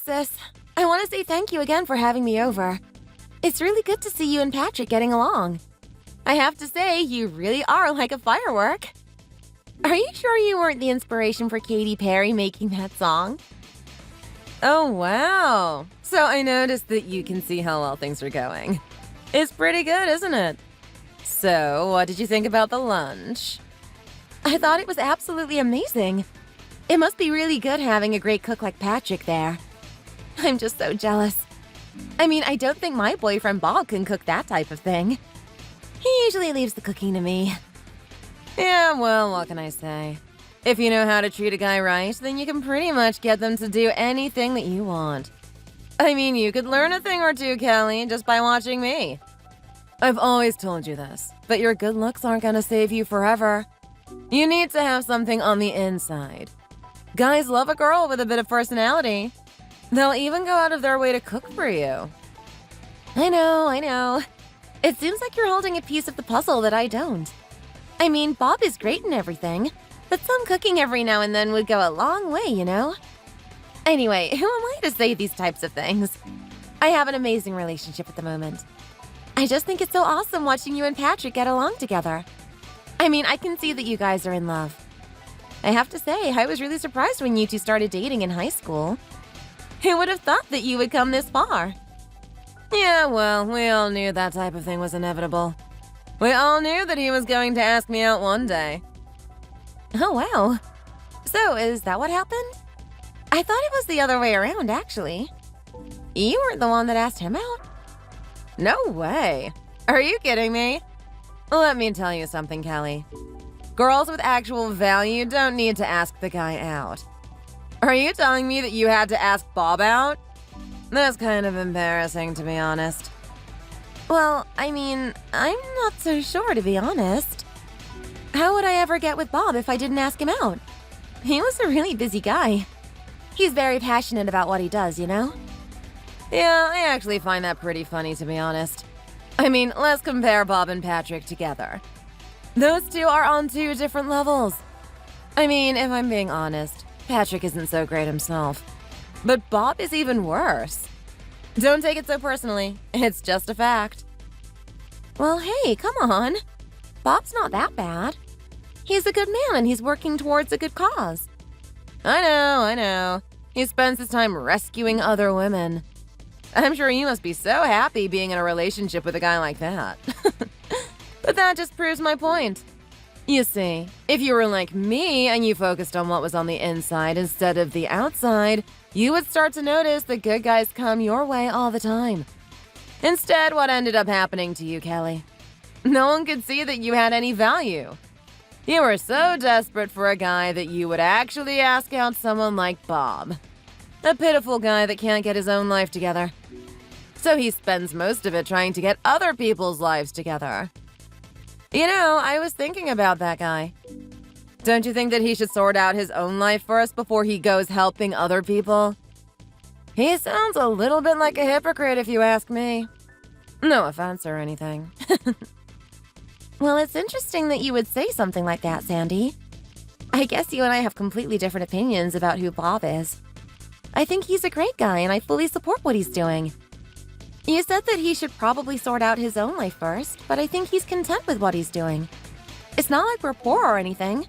sis. I want to say thank you again for having me over. It's really good to see you and Patrick getting along. I have to say, you really are like a firework. Are you sure you weren't the inspiration for Katy Perry making that song? Oh, wow. So I noticed that you can see how well things are going. It's pretty good, isn't it? So, what did you think about the lunch? I thought it was absolutely amazing. It must be really good having a great cook like Patrick there. I'm just so jealous. I mean, I don't think my boyfriend Bob can cook that type of thing. He usually leaves the cooking to me. Yeah, well, what can I say? If you know how to treat a guy right, then you can pretty much get them to do anything that you want. I mean, you could learn a thing or two, Kelly, just by watching me. I've always told you this, but your good looks aren't gonna save you forever. You need to have something on the inside. Guys love a girl with a bit of personality. They'll even go out of their way to cook for you. I know. It seems like you're holding a piece of the puzzle that I don't. I mean, Bob is great and everything, but some cooking every now and then would go a long way, you know? Anyway, who am I to say these types of things? I have an amazing relationship at the moment. I just think it's so awesome watching you and Patrick get along together. I mean, I can see that you guys are in love. I have to say, I was really surprised when you two started dating in high school. Who would have thought that you would come this far? Yeah, well, we all knew that type of thing was inevitable. We all knew that he was going to ask me out one day. Oh, wow. So, is that what happened? I thought it was the other way around, actually. You weren't the one that asked him out? No way. Are you kidding me? Let me tell you something, Kelly. Girls with actual value don't need to ask the guy out. Are you telling me that you had to ask Bob out? That's kind of embarrassing, to be honest. Well, I mean, I'm not so sure, to be honest. How would I ever get with Bob if I didn't ask him out? He was a really busy guy. He's very passionate about what he does, you know? Yeah, I actually find that pretty funny, to be honest. I mean, let's compare Bob and Patrick together. Those two are on two different levels. I mean, if I'm being honest, Patrick isn't so great himself. But Bob is even worse. Don't take it so personally. It's just a fact. Well, hey, come on. Bob's not that bad. He's a good man and he's working towards a good cause. I know. He spends his time rescuing other women. I'm sure you must be so happy being in a relationship with a guy like that. But that just proves my point. You see, if you were like me and you focused on what was on the inside instead of the outside, you would start to notice that good guys come your way all the time. Instead, what ended up happening to you, Kelly? No one could see that you had any value. You were so desperate for a guy that you would actually ask out someone like Bob. A pitiful guy that can't get his own life together. So he spends most of it trying to get other people's lives together. You know, I was thinking about that guy. Don't you think that he should sort out his own life first before he goes helping other people? He sounds a little bit like a hypocrite if you ask me. No offense or anything. Well, it's interesting that you would say something like that, Sandy. I guess you and I have completely different opinions about who Bob is. I think he's a great guy and I fully support what he's doing. You said that he should probably sort out his own life first, but I think he's content with what he's doing. It's not like we're poor or anything.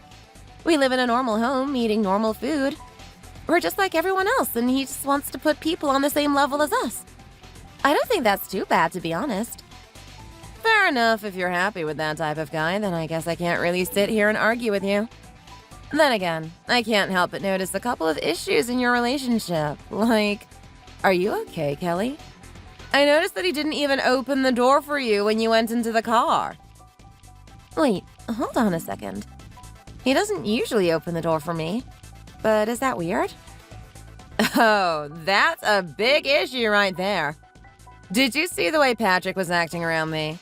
We live in a normal home, eating normal food. We're just like everyone else, and he just wants to put people on the same level as us. I don't think that's too bad, to be honest. Fair enough, if you're happy with that type of guy, then I guess I can't really sit here and argue with you. Then again, I can't help but notice a couple of issues in your relationship. Like, are you okay, Kelly? I noticed that he didn't even open the door for you when you went into the car. Wait, hold on a second. He doesn't usually open the door for me. But is that weird? Oh, that's a big issue right there. Did you see the way Patrick was acting around me?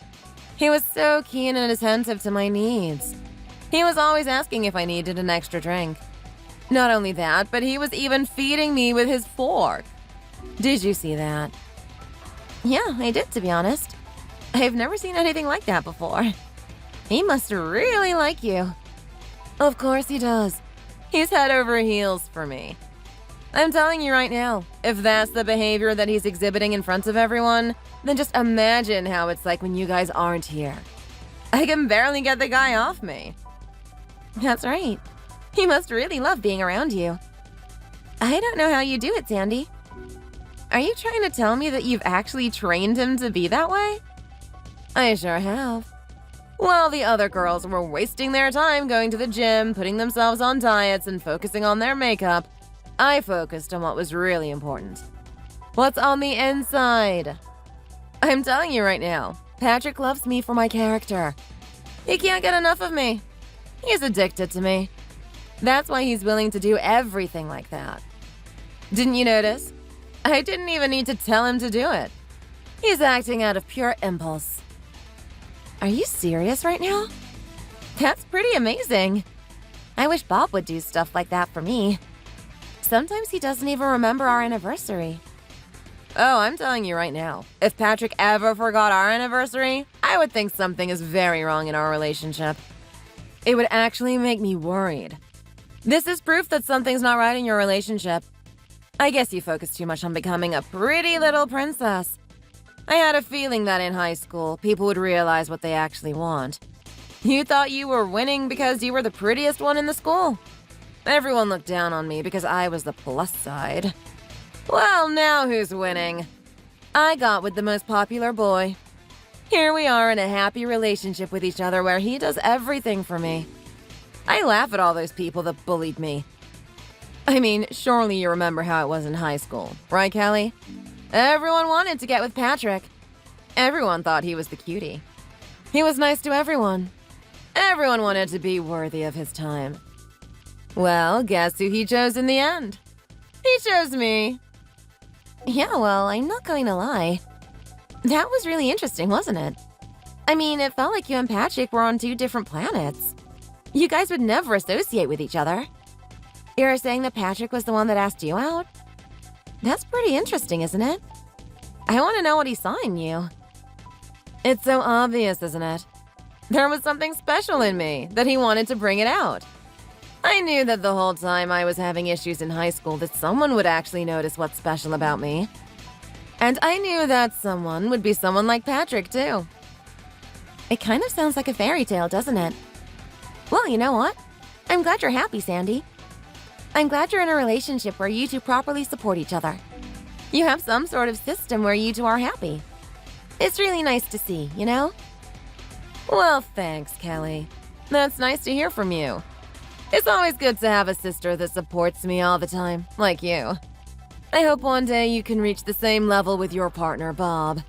He was so keen and attentive to my needs. He was always asking if I needed an extra drink. Not only that, but he was even feeding me with his fork. Did you see that? Yeah, I did, to be honest. I've never seen anything like that before. He must really like you. Of course he does. He's head over heels for me. I'm telling you right now, if that's the behavior that he's exhibiting in front of everyone, then just imagine how it's like when you guys aren't here. I can barely get the guy off me. That's right. He must really love being around you. I don't know how you do it, Sandy. Are you trying to tell me that you've actually trained him to be that way? I sure have. While the other girls were wasting their time going to the gym, putting themselves on diets, and focusing on their makeup, I focused on what was really important. What's on the inside? I'm telling you right now, Patrick loves me for my character. He can't get enough of me. He's addicted to me. That's why he's willing to do everything like that. Didn't you notice? I didn't even need to tell him to do it. He's acting out of pure impulse. Are you serious right now? That's pretty amazing. I wish Bob would do stuff like that for me. Sometimes he doesn't even remember our anniversary. Oh, I'm telling you right now, if Patrick ever forgot our anniversary, I would think something is very wrong in our relationship. It would actually make me worried. This is proof that something's not right in your relationship. I guess you focus too much on becoming a pretty little princess. I had a feeling that in high school, people would realize what they actually want. You thought you were winning because you were the prettiest one in the school. Everyone looked down on me because I was the plus side. Well, now who's winning? I got with the most popular boy. Here we are in a happy relationship with each other where he does everything for me. I laugh at all those people that bullied me. I mean, surely you remember how it was in high school, right, Kelly? Everyone wanted to get with Patrick. Everyone thought he was the cutie. He was nice to everyone. Everyone wanted to be worthy of his time. Well, guess who he chose in the end? He chose me. Yeah, well, I'm not going to lie. That was really interesting, wasn't it? I mean, it felt like you and Patrick were on two different planets. You guys would never associate with each other. You're saying that Patrick was the one that asked you out? That's pretty interesting, isn't it? I want to know what he saw in you. It's so obvious, isn't it? There was something special in me that he wanted to bring it out. I knew that the whole time I was having issues in high school that someone would actually notice what's special about me. And I knew that someone would be someone like Patrick, too. It kind of sounds like a fairy tale, doesn't it? Well, you know what? I'm glad you're happy, Sandy. I'm glad you're in a relationship where you two properly support each other. You have some sort of system where you two are happy. It's really nice to see, you know? Well, thanks, Kelly. That's nice to hear from you. It's always good to have a sister that supports me all the time, like you. I hope one day you can reach the same level with your partner, Bob.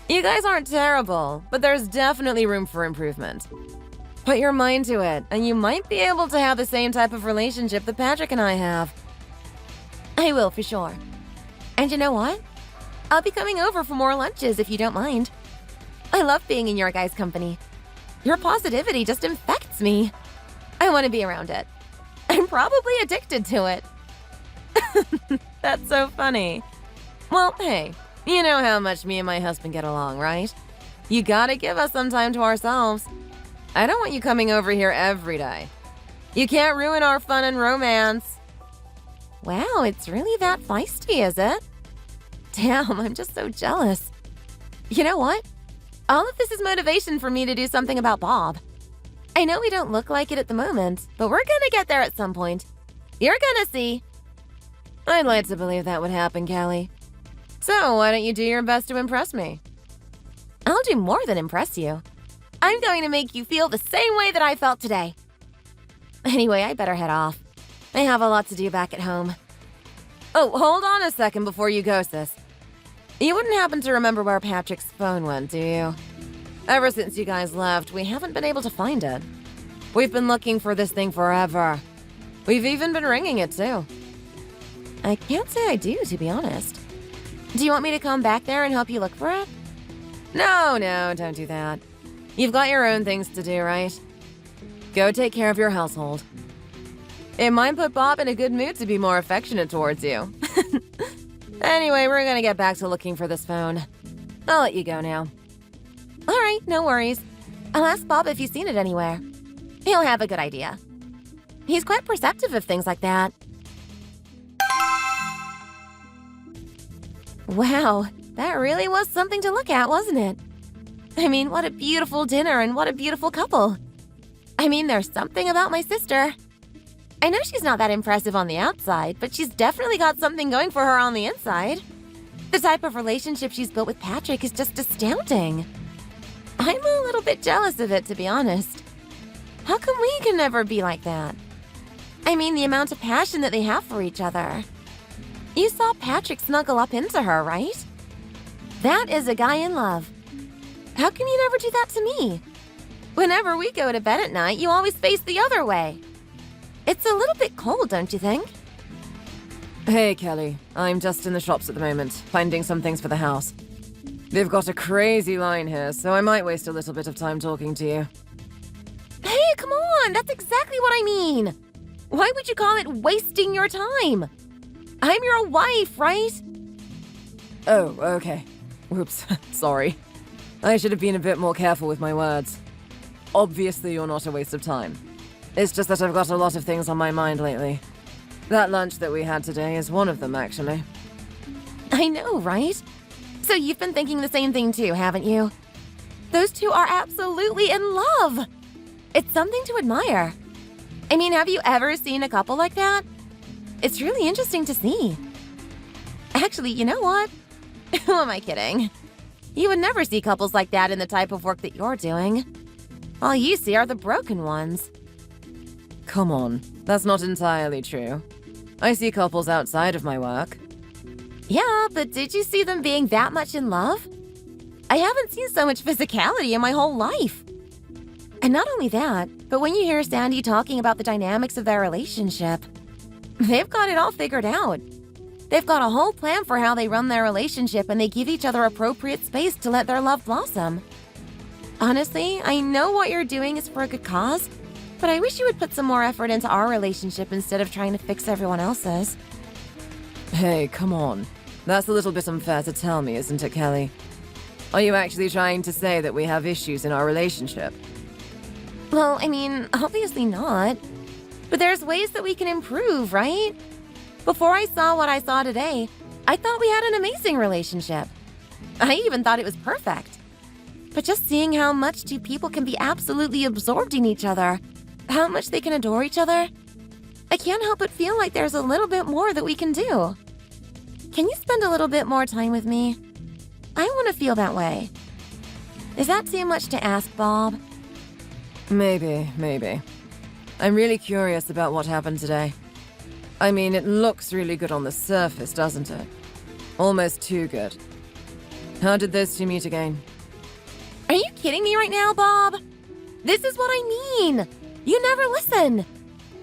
You guys aren't terrible, but there's definitely room for improvement. Put your mind to it, and you might be able to have the same type of relationship that Patrick and I have. I will, for sure. And you know what? I'll be coming over for more lunches if you don't mind. I love being in your guys' company. Your positivity just infects me. I want to be around it. I'm probably addicted to it. That's so funny. Well, hey, you know how much me and my husband get along, right? You gotta give us some time to ourselves. I don't want you coming over here every day. You can't ruin our fun and romance. Wow, it's really that feisty, is it? Damn, I'm just so jealous. You know what? All of this is motivation for me to do something about Bob. I know we don't look like it at the moment, but we're gonna get there at some point. You're gonna see. I'd like to believe that would happen, Callie. So why don't you do your best to impress me? I'll do more than impress you. I'm going to make you feel the same way that I felt today. Anyway, I better head off. I have a lot to do back at home. Oh, hold on a second before you go, sis. You wouldn't happen to remember where Patrick's phone went, do you? Ever since you guys left, we haven't been able to find it. We've been looking for this thing forever. We've even been ringing it, too. I can't say I do, to be honest. Do you want me to come back there and help you look for it? No, don't do that. You've got your own things to do, right? Go take care of your household. It might put Bob in a good mood to be more affectionate towards you. Anyway, we're gonna get back to looking for this phone. I'll let you go now. Alright, no worries. I'll ask Bob if he's seen it anywhere. He'll have a good idea. He's quite perceptive of things like that. Wow, that really was something to look at, wasn't it? I mean, what a beautiful dinner and what a beautiful couple. I mean, there's something about my sister. I know she's not that impressive on the outside, but she's definitely got something going for her on the inside. The type of relationship she's built with Patrick is just astounding. I'm a little bit jealous of it, to be honest. How come we can never be like that? I mean, the amount of passion that they have for each other. You saw Patrick snuggle up into her, right? That is a guy in love. How can you never do that to me? Whenever we go to bed at night, you always face the other way. It's a little bit cold, don't you think? Hey, Kelly. I'm just in the shops at the moment, finding some things for the house. They've got a crazy line here, so I might waste a little bit of time talking to you. Hey, come on! That's exactly what I mean! Why would you call it wasting your time? I'm your wife, right? Oh, okay. Whoops, sorry. I should have been a bit more careful with my words. Obviously, you're not a waste of time. It's just that I've got a lot of things on my mind lately. That lunch that we had today is one of them, actually. I know, right? So you've been thinking the same thing too, haven't you? Those two are absolutely in love! It's something to admire. I mean, have you ever seen a couple like that? It's really interesting to see. Actually, you know what? Who am I kidding? You would never see couples like that in the type of work that you're doing. All you see are the broken ones. Come on, that's not entirely true. I see couples outside of my work. Yeah, but did you see them being that much in love? I haven't seen so much physicality in my whole life. And not only that, but when you hear Sandy talking about the dynamics of their relationship, they've got it all figured out. They've got a whole plan for how they run their relationship, and they give each other appropriate space to let their love blossom. Honestly, I know what you're doing is for a good cause, but I wish you would put some more effort into our relationship instead of trying to fix everyone else's. Hey, come on. That's a little bit unfair to tell me, isn't it, Kelly? Are you actually trying to say that we have issues in our relationship? Well, I mean, obviously not. But there's ways that we can improve, right? Before I saw what I saw today, I thought we had an amazing relationship. I even thought it was perfect. But just seeing how much two people can be absolutely absorbed in each other, how much they can adore each other, I can't help but feel like there's a little bit more that we can do. Can you spend a little bit more time with me? I want to feel that way. Is that too much to ask, Bob? Maybe. I'm really curious about what happened today. I mean, it looks really good on the surface, doesn't it? Almost too good. How did those two meet again? Are you kidding me right now, Bob? This is what I mean. You never listen.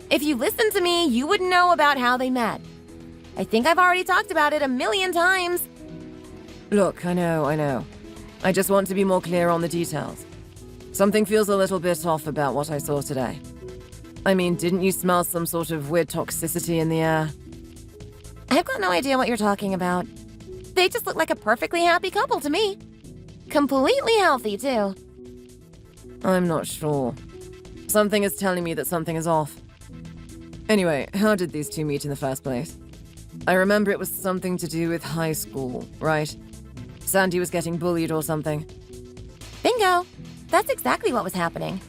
If you listened to me, you would know about how they met. I think I've already talked about it 1,000,000 times. Look, I know. I just want to be more clear on the details. Something feels a little bit off about what I saw today. I mean, didn't you smell some sort of weird toxicity in the air? I've got no idea what you're talking about. They just look like a perfectly happy couple to me. Completely healthy, too. I'm not sure. Something is telling me that something is off. Anyway, how did these two meet in the first place? I remember it was something to do with high school, right? Sandy was getting bullied or something. Bingo! That's exactly what was happening.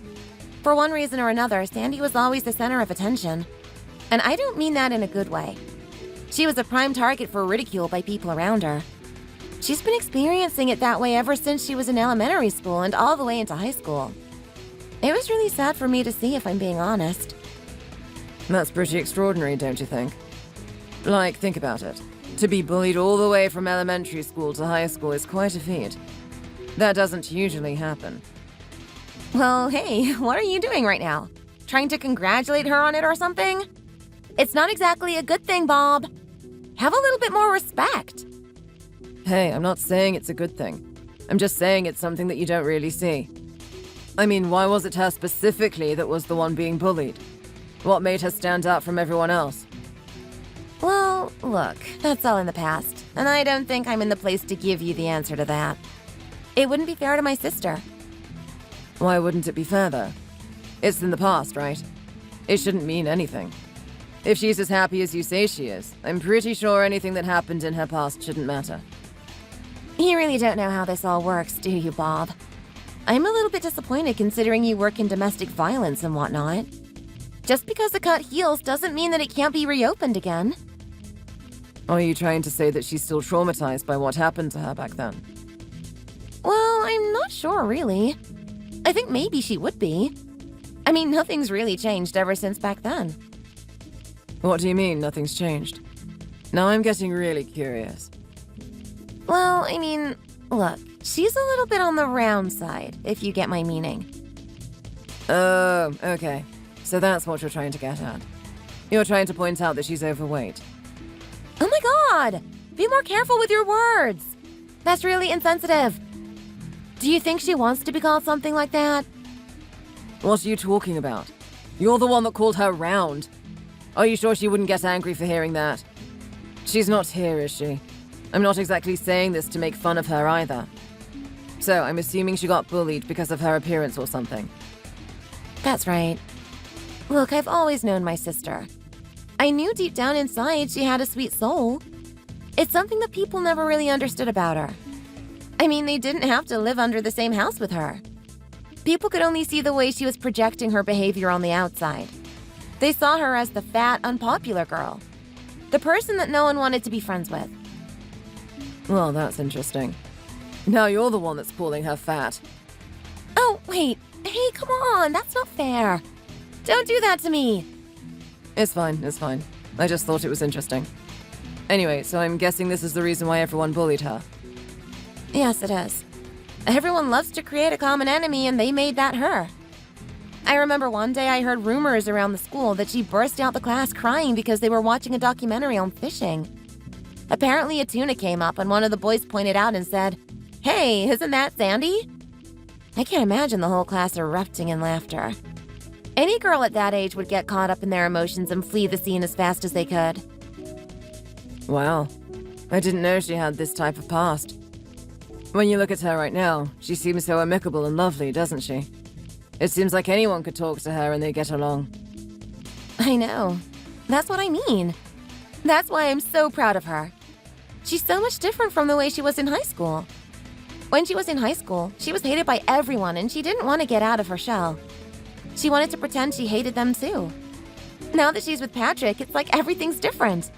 For one reason or another, Sandy was always the center of attention. And I don't mean that in a good way. She was a prime target for ridicule by people around her. She's been experiencing it that way ever since she was in elementary school and all the way into high school. It was really sad for me to see, if I'm being honest. That's pretty extraordinary, don't you think? Like, think about it. To be bullied all the way from elementary school to high school is quite a feat. That doesn't usually happen. Well, hey, what are you doing right now? Trying to congratulate her on it or something? It's not exactly a good thing, Bob. Have a little bit more respect. Hey, I'm not saying it's a good thing. I'm just saying it's something that you don't really see. I mean, why was it her specifically that was the one being bullied? What made her stand out from everyone else? Well, look, that's all in the past, and I don't think I'm in the place to give you the answer to that. It wouldn't be fair to my sister. Why wouldn't it be fair, though? It's in the past, right? It shouldn't mean anything. If she's as happy as you say she is, I'm pretty sure anything that happened in her past shouldn't matter. You really don't know how this all works, do you, Bob? I'm a little bit disappointed considering you work in domestic violence and whatnot. Just because a cut heals doesn't mean that it can't be reopened again. Are you trying to say that she's still traumatized by what happened to her back then? Well, I'm not sure, really. I think maybe she would be. I mean, nothing's really changed ever since back then. What do you mean, nothing's changed? Now I'm getting really curious. Well, I mean, look, she's a little bit on the round side, if you get my meaning. Oh, okay. So that's what you're trying to get at. You're trying to point out that she's overweight. Oh my god! Be more careful with your words! That's really insensitive. Do you think she wants to be called something like that? What are you talking about? You're the one that called her round. Are you sure she wouldn't get angry for hearing that? She's not here, is she? I'm not exactly saying this to make fun of her either. So, I'm assuming she got bullied because of her appearance or something. That's right. Look, I've always known my sister. I knew deep down inside she had a sweet soul. It's something that people never really understood about her. I mean, they didn't have to live under the same house with her. People could only see the way she was projecting her behavior on the outside. They saw her as the fat, unpopular girl. The person that no one wanted to be friends with. Well, that's interesting. Now you're the one that's calling her fat. Oh, wait. Hey, come on. That's not fair. Don't do that to me. It's fine, it's fine. I just thought it was interesting. Anyway, so I'm guessing this is the reason why everyone bullied her. Yes, it is. Everyone loves to create a common enemy, and they made that her. I remember one day I heard rumors around the school that she burst out the class crying because they were watching a documentary on fishing. Apparently a tuna came up and one of the boys pointed out and said, "Hey, isn't that Sandy?" I can't imagine the whole class erupting in laughter. Any girl at that age would get caught up in their emotions and flee the scene as fast as they could. Wow. I didn't know she had this type of past. When you look at her right now, she seems so amicable and lovely, doesn't she? It seems like anyone could talk to her and they get along. I know. That's what I mean. That's why I'm so proud of her. She's so much different from the way she was in high school. When she was in high school, she was hated by everyone and she didn't want to get out of her shell. She wanted to pretend she hated them too. Now that she's with Patrick, it's like everything's different.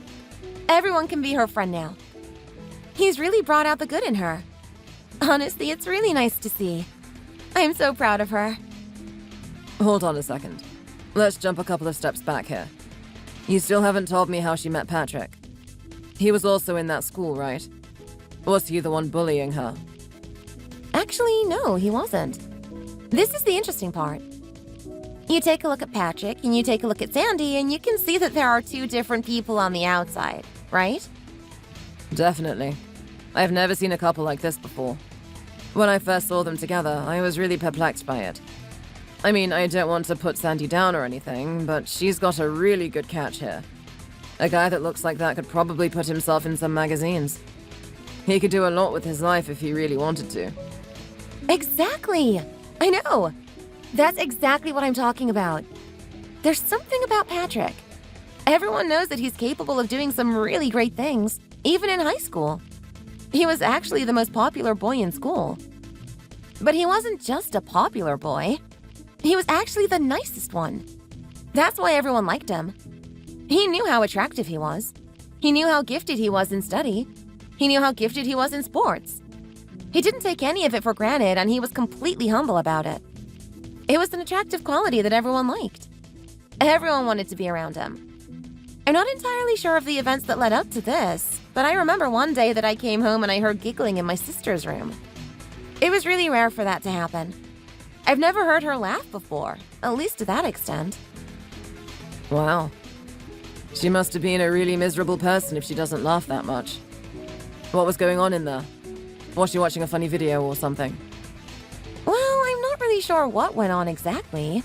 Everyone can be her friend now. He's really brought out the good in her. Honestly, it's really nice to see. I'm so proud of her. Hold on a second. Let's jump a couple of steps back here. You still haven't told me how she met Patrick. He was also in that school, right? Was he the one bullying her? Actually, no, he wasn't. This is the interesting part. You take a look at Patrick and you take a look at Sandy and you can see that there are two different people on the outside, right? Definitely. I've never seen a couple like this before. When I first saw them together, I was really perplexed by it. I mean, I don't want to put Sandy down or anything, but she's got a really good catch here. A guy that looks like that could probably put himself in some magazines. He could do a lot with his life if he really wanted to. Exactly! I know! That's exactly what I'm talking about. There's something about Patrick. Everyone knows that he's capable of doing some really great things, even in high school. He was actually the most popular boy in school. But he wasn't just a popular boy. He was actually the nicest one. That's why everyone liked him. He knew how attractive he was. He knew how gifted he was in study. He knew how gifted he was in sports. He didn't take any of it for granted, and he was completely humble about it. It was an attractive quality that everyone liked. Everyone wanted to be around him. I'm not entirely sure of the events that led up to this, but I remember one day that I came home and I heard giggling in my sister's room. It was really rare for that to happen. I've never heard her laugh before, at least to that extent. Wow. She must have been a really miserable person if she doesn't laugh that much. What was going on in there? Was she watching a funny video or something? Well, I'm not really sure what went on exactly.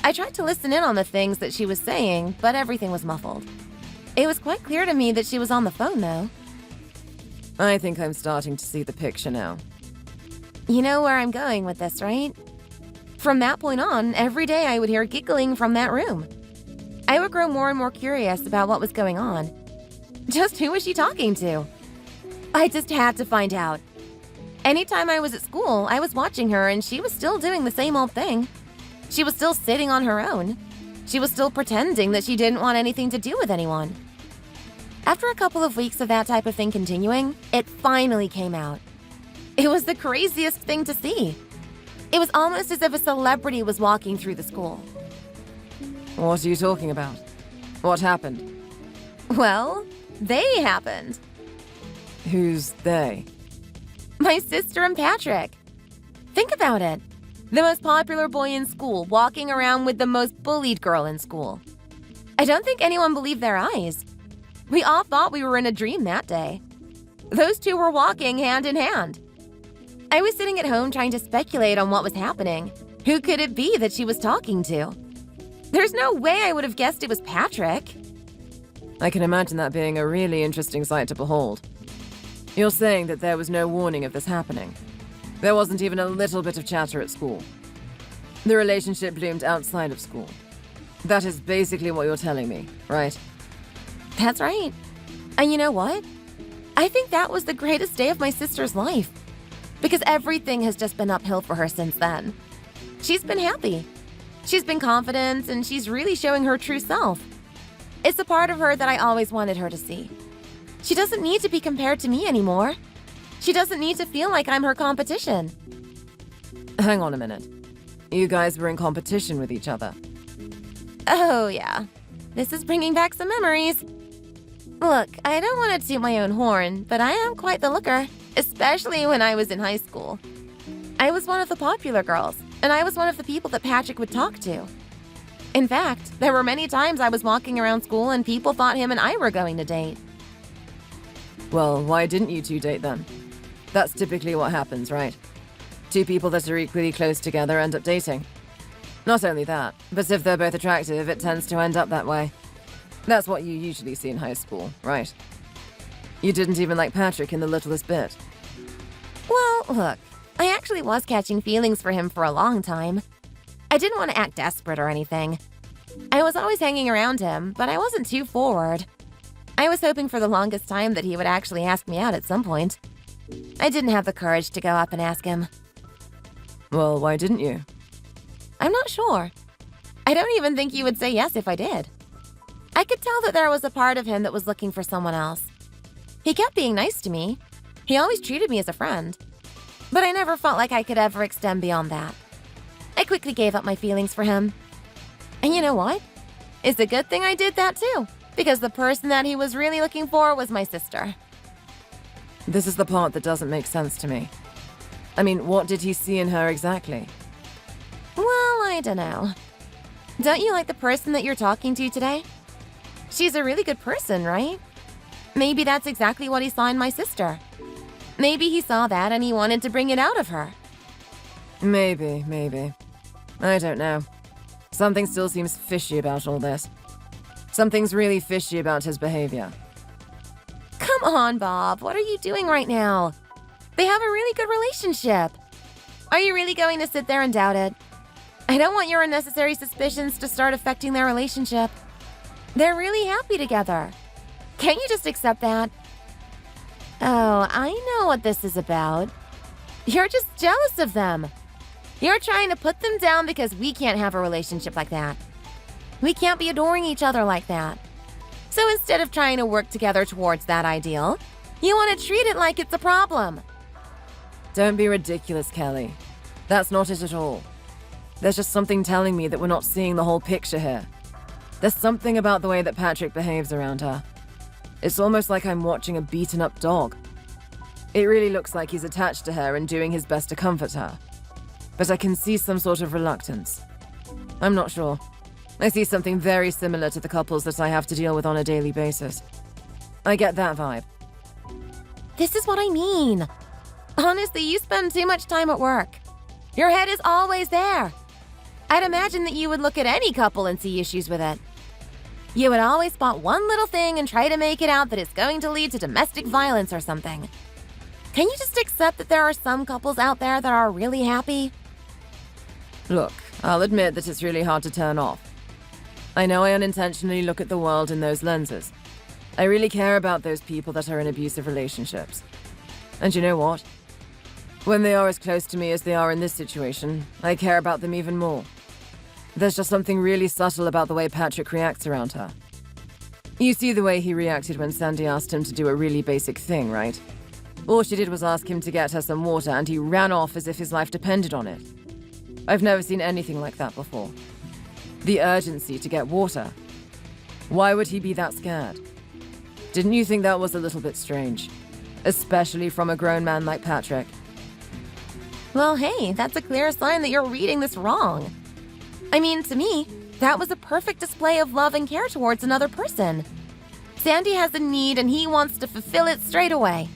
I tried to listen in on the things that she was saying, but everything was muffled. It was quite clear to me that she was on the phone, though. I think I'm starting to see the picture now. You know where I'm going with this, right? From that point on, every day I would hear giggling from that room. I would grow more and more curious about what was going on. Just who was she talking to? I just had to find out. Anytime I was at school, I was watching her and she was still doing the same old thing. She was still sitting on her own. She was still pretending that she didn't want anything to do with anyone. After a couple of weeks of that type of thing continuing, it finally came out. It was the craziest thing to see. It was almost as if a celebrity was walking through the school. What are you talking about? What happened? Well, they happened. Who's they? My sister and Patrick. Think about it. The most popular boy in school walking around with the most bullied girl in school. I don't think anyone believed their eyes. We all thought we were in a dream that day. Those two were walking hand in hand. I was sitting at home trying to speculate on what was happening. Who could it be that she was talking to? There's no way I would have guessed it was Patrick. I can imagine that being a really interesting sight to behold. You're saying that there was no warning of this happening. There wasn't even a little bit of chatter at school. The relationship bloomed outside of school. That is basically what you're telling me, right? That's right. And you know what? I think that was the greatest day of my sister's life. Because everything has just been uphill for her since then. She's been happy. She's been confident, and she's really showing her true self. It's a part of her that I always wanted her to see. She doesn't need to be compared to me anymore. She doesn't need to feel like I'm her competition. Hang on a minute. You guys were in competition with each other. Oh, yeah. This is bringing back some memories. Look, I don't want to toot my own horn, but I am quite the looker, especially when I was in high school. I was one of the popular girls, and I was one of the people that Patrick would talk to. In fact, there were many times I was walking around school and people thought him and I were going to date. Well, why didn't you two date then? That's typically what happens, right? Two people that are equally close together end up dating. Not only that, but if they're both attractive, it tends to end up that way. That's what you usually see in high school, right? You didn't even like Patrick in the littlest bit. Well, look, I actually was catching feelings for him for a long time. I didn't want to act desperate or anything. I was always hanging around him, but I wasn't too forward. I was hoping for the longest time that he would actually ask me out at some point. I didn't have the courage to go up and ask him. Well, why didn't you? I'm not sure. I don't even think he would say yes if I did. I could tell that there was a part of him that was looking for someone else. He kept being nice to me. He always treated me as a friend. But I never felt like I could ever extend beyond that. I quickly gave up my feelings for him. And you know what? It's a good thing I did that too, because the person that he was really looking for was my sister. This is the part that doesn't make sense to me. I mean, what did he see in her exactly? Well, I don't know. Don't you like the person that you're talking to today? She's a really good person, right? Maybe that's exactly what he saw in my sister. Maybe he saw that and he wanted to bring it out of her. Maybe. I don't know. Something still seems fishy about all this. Something's really fishy about his behavior. Come on, Bob. What are you doing right now? They have a really good relationship. Are you really going to sit there and doubt it? I don't want your unnecessary suspicions to start affecting their relationship. They're really happy together. Can't you just accept that? Oh, I know what this is about. You're just jealous of them. You're trying to put them down because we can't have a relationship like that. We can't be adoring each other like that. So instead of trying to work together towards that ideal, you want to treat it like it's a problem. Don't be ridiculous, Kelly. That's not it at all. There's just something telling me that we're not seeing the whole picture here. There's something about the way that Patrick behaves around her. It's almost like I'm watching a beaten-up dog. It really looks like he's attached to her and doing his best to comfort her. But I can see some sort of reluctance. I'm not sure. I see something very similar to the couples that I have to deal with on a daily basis. I get that vibe. This is what I mean. Honestly, you spend too much time at work. Your head is always there. I'd imagine that you would look at any couple and see issues with it. You would always spot one little thing and try to make it out that it's going to lead to domestic violence or something. Can you just accept that there are some couples out there that are really happy? Look, I'll admit that it's really hard to turn off. I know I unintentionally look at the world in those lenses. I really care about those people that are in abusive relationships. And you know what? When they are as close to me as they are in this situation, I care about them even more. There's just something really subtle about the way Patrick reacts around her. You see the way he reacted when Sandy asked him to do a really basic thing, right? All she did was ask him to get her some water, and he ran off as if his life depended on it. I've never seen anything like that before. The urgency to get water. Why would he be that scared? Didn't you think that was a little bit strange? Especially from a grown man like Patrick. Well, hey, that's a clear sign that you're reading this wrong. I mean, to me, that was a perfect display of love and care towards another person. Sandy has a need and he wants to fulfill it straight away.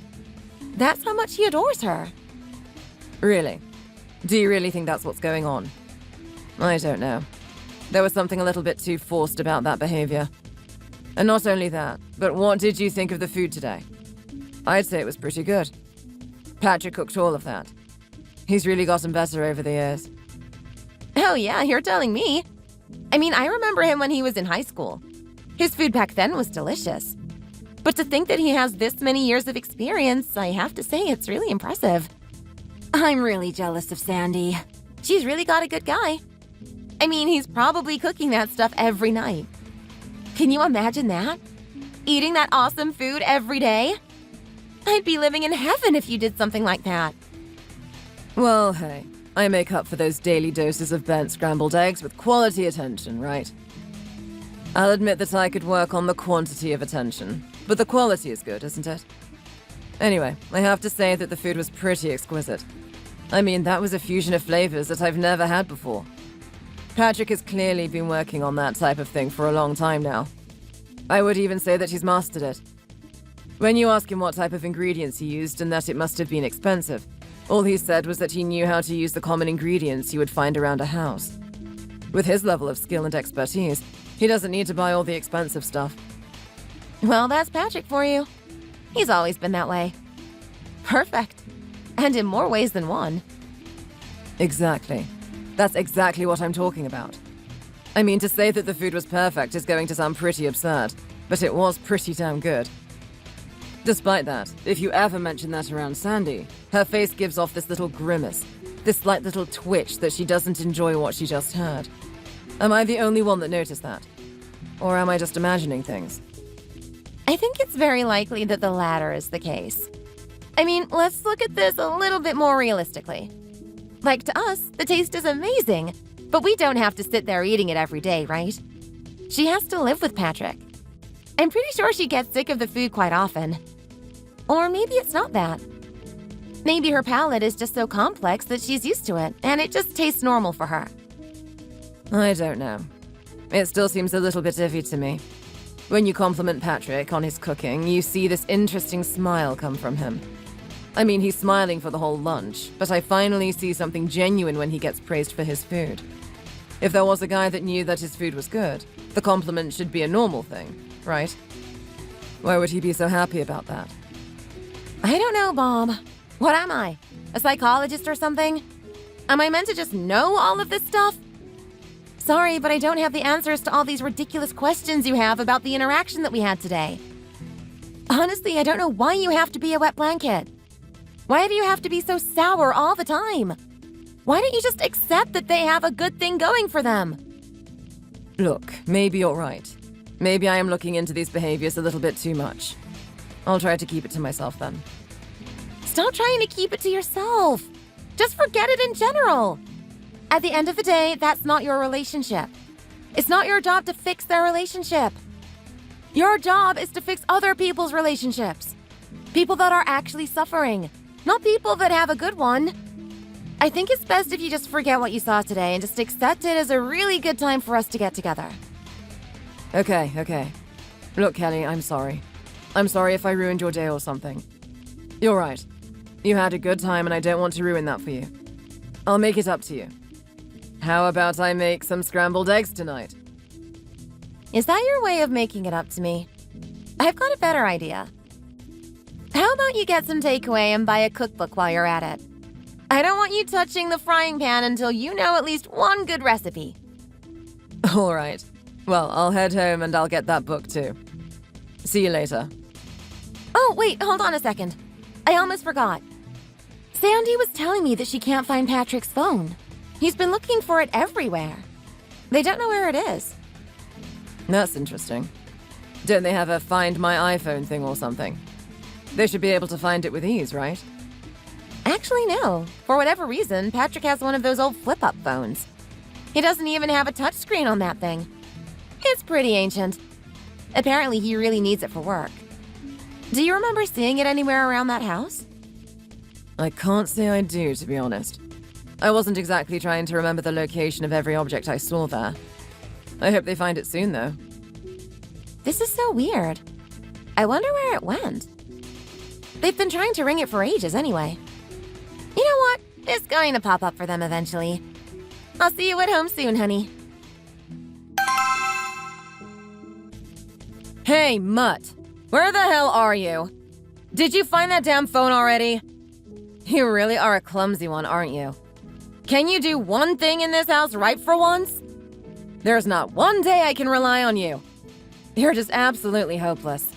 That's how much he adores her. Really? Do you really think that's what's going on? I don't know. There was something a little bit too forced about that behavior. And not only that, but what did you think of the food today? I'd say it was pretty good. Patrick cooked all of that. He's really gotten better over the years. Oh yeah, you're telling me. I mean, I remember him when he was in high school. His food back then was delicious. But to think that he has this many years of experience, I have to say it's really impressive. I'm really jealous of Sandy. She's really got a good guy. I mean, he's probably cooking that stuff every night. Can you imagine that? Eating that awesome food every day? I'd be living in heaven if you did something like that. Well, hey, I make up for those daily doses of burnt scrambled eggs with quality attention, right? I'll admit that I could work on the quantity of attention, but the quality is good, isn't it? Anyway, I have to say that the food was pretty exquisite. I mean, that was a fusion of flavors that I've never had before. Patrick has clearly been working on that type of thing for a long time now. I would even say that he's mastered it. When you ask him what type of ingredients he used and that it must have been expensive, all he said was that he knew how to use the common ingredients you would find around a house. With his level of skill and expertise, he doesn't need to buy all the expensive stuff. Well, that's Patrick for you. He's always been that way. Perfect. And in more ways than one. Exactly. That's exactly what I'm talking about. I mean, to say that the food was perfect is going to sound pretty absurd, but it was pretty damn good. Despite that, if you ever mention that around Sandy, her face gives off this little grimace, this slight little twitch that she doesn't enjoy what she just heard. Am I the only one that noticed that? Or am I just imagining things? I think it's very likely that the latter is the case. I mean, let's look at this a little bit more realistically. Like, to us, the taste is amazing, but we don't have to sit there eating it every day, right? She has to live with Patrick. I'm pretty sure she gets sick of the food quite often. Or maybe it's not that. Maybe her palate is just so complex that she's used to it, and it just tastes normal for her. I don't know. It still seems a little bit iffy to me. When you compliment Patrick on his cooking, you see this interesting smile come from him. I mean, he's smiling for the whole lunch, but I finally see something genuine when he gets praised for his food. If there was a guy that knew that his food was good, the compliment should be a normal thing, right? Why would he be so happy about that? I don't know, Bob. What am I? A psychologist or something? Am I meant to just know all of this stuff? Sorry, but I don't have the answers to all these ridiculous questions you have about the interaction that we had today. Honestly, I don't know why you have to be a wet blanket. Why do you have to be so sour all the time? Why don't you just accept that they have a good thing going for them? Look, maybe you're right. Maybe I am looking into these behaviors a little bit too much. I'll try to keep it to myself then. Stop trying to keep it to yourself. Just forget it in general. At the end of the day, that's not your relationship. It's not your job to fix their relationship. Your job is to fix other people's relationships. People that are actually suffering, not people that have a good one. I think it's best if you just forget what you saw today and just accept it as a really good time for us to get together. Okay. Look, Kelly, I'm sorry. I'm sorry if I ruined your day or something. You're right. You had a good time and I don't want to ruin that for you. I'll make it up to you. How about I make some scrambled eggs tonight? Is that your way of making it up to me? I've got a better idea. How about you get some takeaway and buy a cookbook while you're at it? I don't want you touching the frying pan until you know at least one good recipe. All right. Well, I'll head home and I'll get that book too. See you later. Oh, wait, hold on a second. I almost forgot. Sandy was telling me that she can't find Patrick's phone. He's been looking for it everywhere. They don't know where it is. That's interesting. Don't they have a Find My iPhone thing or something? They should be able to find it with ease, right? Actually, no. For whatever reason, Patrick has one of those old flip-up phones. He doesn't even have a touchscreen on that thing. It's pretty ancient. Apparently, he really needs it for work. Do you remember seeing it anywhere around that house? I can't say I do, to be honest. I wasn't exactly trying to remember the location of every object I saw there. I hope they find it soon, though. This is so weird. I wonder where it went. They've been trying to ring it for ages anyway. You know what? It's going to pop up for them eventually. I'll see you at home soon, honey. Hey, Mutt! Where the hell are you? Did you find that damn phone already? You really are a clumsy one, aren't you? Can you do one thing in this house right for once? There's not one day I can rely on you. You're just absolutely hopeless.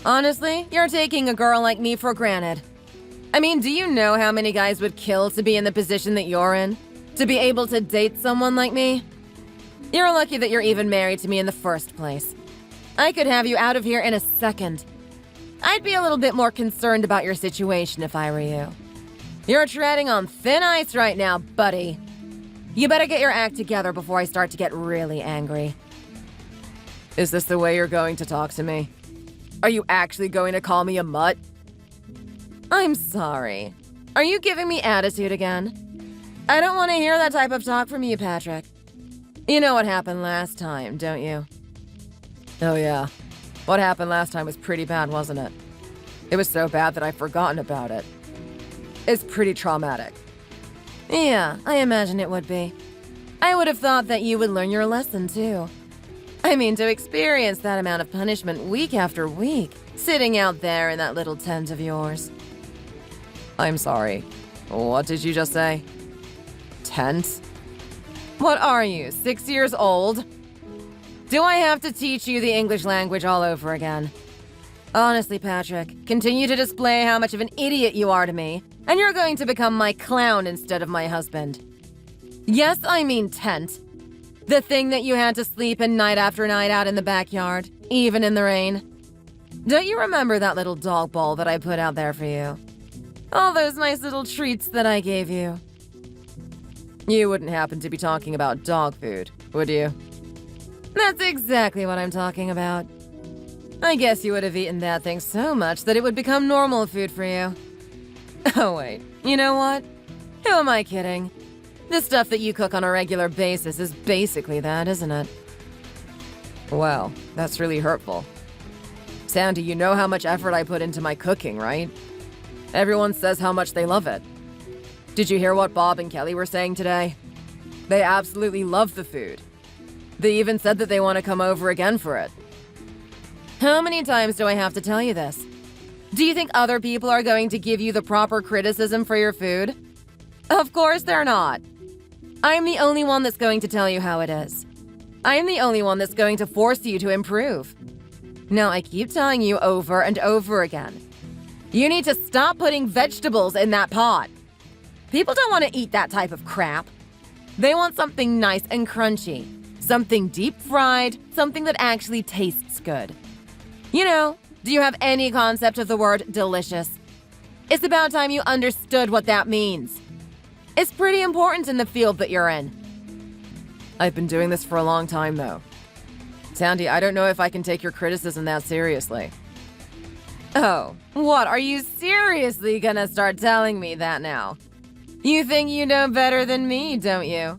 Honestly, you're taking a girl like me for granted. I mean, do you know how many guys would kill to be in the position that you're in? To be able to date someone like me? You're lucky that you're even married to me in the first place. I could have you out of here in a second. I'd be a little bit more concerned about your situation if I were you. You're treading on thin ice right now, buddy. You better get your act together before I start to get really angry. Is this the way you're going to talk to me? Are you actually going to call me a mutt? I'm sorry. Are you giving me attitude again? I don't want to hear that type of talk from you, Patrick. You know what happened last time, don't you? Oh yeah. What happened last time was pretty bad, wasn't it? It was so bad that I've forgotten about it. It's pretty traumatic. Yeah, I imagine it would be. I would have thought that you would learn your lesson, too. I mean, to experience that amount of punishment week after week, sitting out there in that little tent of yours. I'm sorry. What did you just say? Tent? What are you, 6 years old? Do I have to teach you the English language all over again? Honestly, Patrick, continue to display how much of an idiot you are to me, and you're going to become my clown instead of my husband. Yes, I mean tent. The thing that you had to sleep in night after night out in the backyard, even in the rain. Don't you remember that little dog bowl that I put out there for you? All those nice little treats that I gave you. You wouldn't happen to be talking about dog food, would you? That's exactly what I'm talking about. I guess you would have eaten that thing so much that it would become normal food for you. Oh wait, you know what? Who am I kidding? The stuff that you cook on a regular basis is basically that, isn't it? Well, that's really hurtful. Sandy, you know how much effort I put into my cooking, right? Everyone says how much they love it. Did you hear what Bob and Kelly were saying today? They absolutely love the food. They even said that they want to come over again for it. How many times do I have to tell you this? Do you think other people are going to give you the proper criticism for your food? Of course they're not. I'm the only one that's going to tell you how it is. I'm the only one that's going to force you to improve. Now, I keep telling you over and over again. You need to stop putting vegetables in that pot. People don't want to eat that type of crap. They want something nice and crunchy. Something deep fried, something that actually tastes good. You know, do you have any concept of the word delicious? It's about time you understood what that means. It's pretty important in the field that you're in. I've been doing this for a long time, though. Sandy, I don't know if I can take your criticism that seriously. Oh, what? Are you seriously gonna start telling me that now? You think you know better than me, don't you?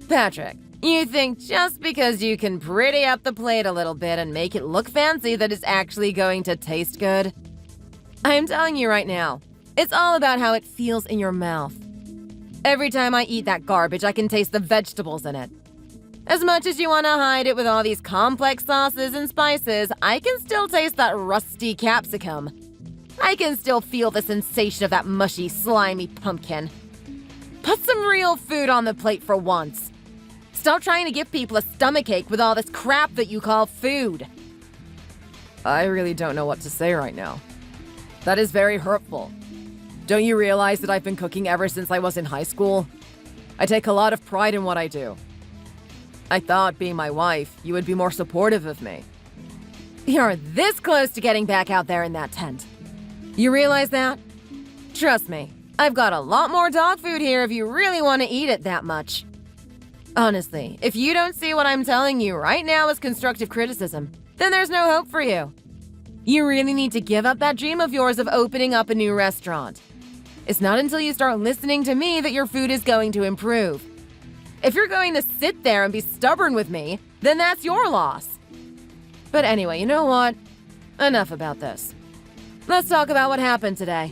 Patrick, you think just because you can pretty up the plate a little bit and make it look fancy that it's actually going to taste good? I'm telling you right now, it's all about how it feels in your mouth. Every time I eat that garbage, I can taste the vegetables in it. As much as you want to hide it with all these complex sauces and spices, I can still taste that rusty capsicum. I can still feel the sensation of that mushy, slimy pumpkin. Put some real food on the plate for once. Stop trying to give people a stomachache with all this crap that you call food. I really don't know what to say right now. That is very hurtful. Don't you realize that I've been cooking ever since I was in high school? I take a lot of pride in what I do. I thought, being my wife, you would be more supportive of me. You're this close to getting back out there in that tent. You realize that? Trust me, I've got a lot more dog food here if you really want to eat it that much. Honestly, if you don't see what I'm telling you right now as constructive criticism, then there's no hope for you. You really need to give up that dream of yours of opening up a new restaurant. It's not until you start listening to me that your food is going to improve. If you're going to sit there and be stubborn with me, then that's your loss. But anyway, you know what? Enough about this. Let's talk about what happened today.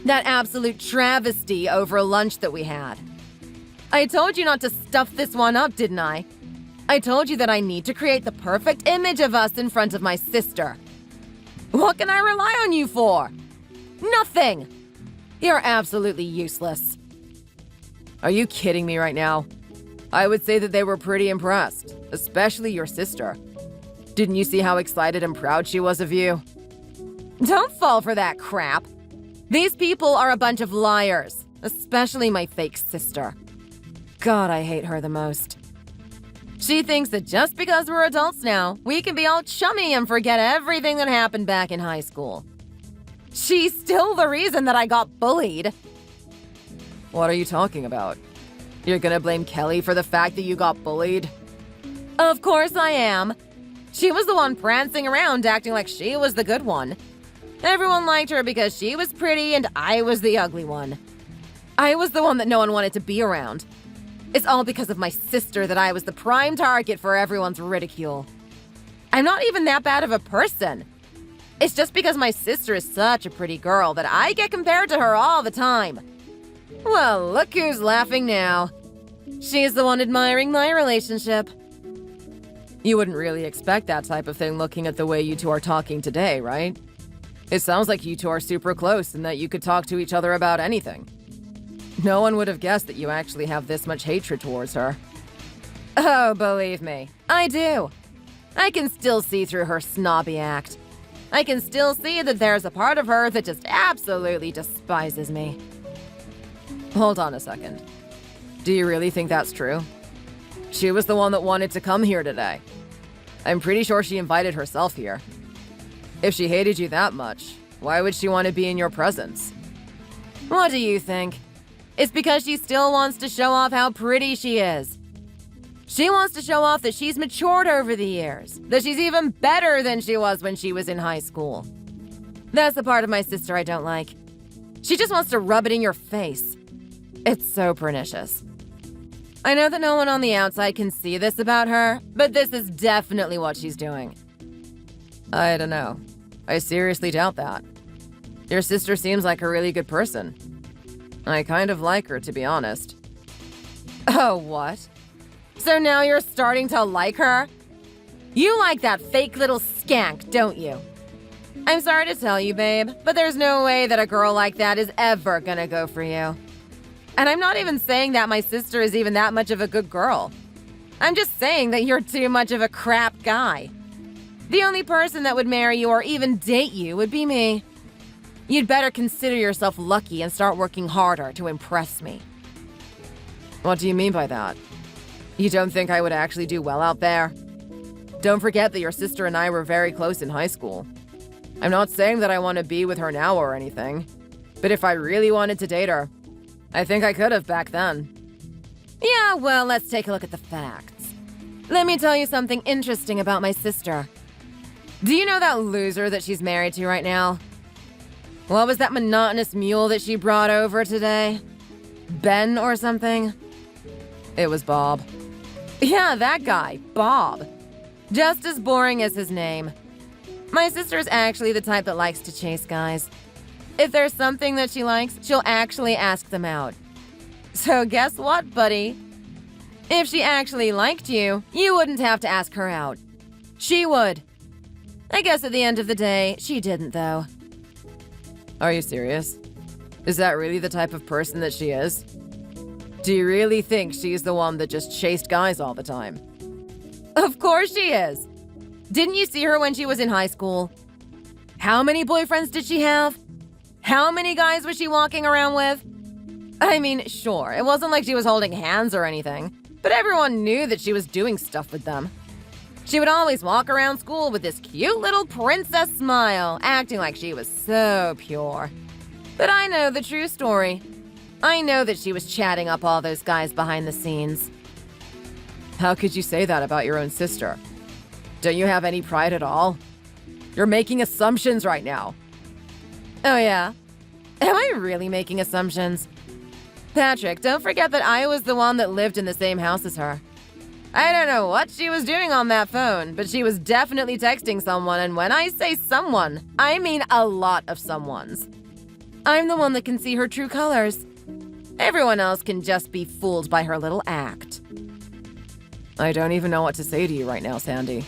That absolute travesty over lunch that we had. I told you not to stuff this one up, didn't I? I told you that I need to create the perfect image of us in front of my sister. What can I rely on you for? Nothing! You're absolutely useless. Are you kidding me right now? I would say that they were pretty impressed, especially your sister. Didn't you see how excited and proud she was of you? Don't fall for that crap. These people are a bunch of liars, especially my fake sister. God, I hate her the most. She thinks that just because we're adults now, we can be all chummy and forget everything that happened back in high school. She's still the reason that I got bullied. What are you talking about? You're gonna blame Kelly for the fact that you got bullied? Of course I am. She was the one prancing around acting like she was the good one. Everyone liked her because she was pretty and I was the ugly one. I was the one that no one wanted to be around. It's all because of my sister that I was the prime target for everyone's ridicule. I'm not even that bad of a person. It's just because my sister is such a pretty girl that I get compared to her all the time. Well, look who's laughing now. She's the one admiring my relationship. You wouldn't really expect that type of thing looking at the way you two are talking today, right? It sounds like you two are super close and that you could talk to each other about anything. No one would have guessed that you actually have this much hatred towards her. Oh, believe me, I do. I can still see through her snobby act. I can still see that there's a part of her that just absolutely despises me. Hold on a second. Do you really think that's true? She was the one that wanted to come here today. I'm pretty sure she invited herself here. If she hated you that much, why would she want to be in your presence? What do you think? It's because she still wants to show off how pretty she is. She wants to show off that she's matured over the years, that she's even better than she was when she was in high school. That's the part of my sister I don't like. She just wants to rub it in your face. It's so pernicious. I know that no one on the outside can see this about her, but this is definitely what she's doing. I don't know. I seriously doubt that. Your sister seems like a really good person. I kind of like her, to be honest. Oh, what? So now you're starting to like her? You like that fake little skank, don't you? I'm sorry to tell you, babe, but there's no way that a girl like that is ever gonna go for you. And I'm not even saying that my sister is even that much of a good girl. I'm just saying that you're too much of a crap guy. The only person that would marry you or even date you would be me. You'd better consider yourself lucky and start working harder to impress me. What do you mean by that? You don't think I would actually do well out there? Don't forget that your sister and I were very close in high school. I'm not saying that I want to be with her now or anything, but if I really wanted to date her, I think I could have back then. Yeah, well, let's take a look at the facts. Let me tell you something interesting about my sister. Do you know that loser that she's married to right now? What was that monotonous mule that she brought over today? Ben or something? It was Bob. Yeah, that guy, Bob. Just as boring as his name. My sister's actually the type that likes to chase guys. If there's something that she likes, she'll actually ask them out. So guess what, buddy? If she actually liked you, you wouldn't have to ask her out. She would. I guess at the end of the day, she didn't, though. Are you serious? Is that really the type of person that she is? Do you really think she's the one that just chased guys all the time? Of course she is. Didn't you see her when she was in high school? How many boyfriends did she have? How many guys was she walking around with? I mean, sure, it wasn't like she was holding hands or anything, but everyone knew that she was doing stuff with them. She would always walk around school with this cute little princess smile, acting like she was so pure. But I know the true story. I know that she was chatting up all those guys behind the scenes. How could you say that about your own sister? Don't you have any pride at all? You're making assumptions right now. Oh yeah? Am I really making assumptions? Patrick, don't forget that I was the one that lived in the same house as her. I don't know what she was doing on that phone, but she was definitely texting someone, and when I say someone, I mean a lot of someones. I'm the one that can see her true colors. Everyone else can just be fooled by her little act. I don't even know what to say to you right now, Sandy.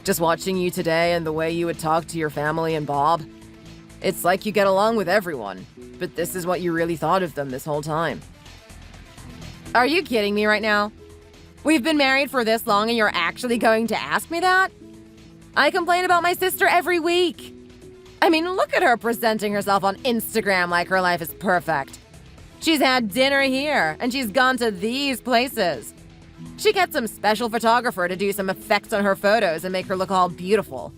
Just watching you today and the way you would talk to your family and Bob, it's like you get along with everyone, but this is what you really thought of them this whole time. Are you kidding me right now? We've been married for this long and you're actually going to ask me that? I complain about my sister every week. I mean, look at her presenting herself on Instagram like her life is perfect. She's had dinner here, and she's gone to these places. She gets some special photographer to do some effects on her photos and make her look all beautiful.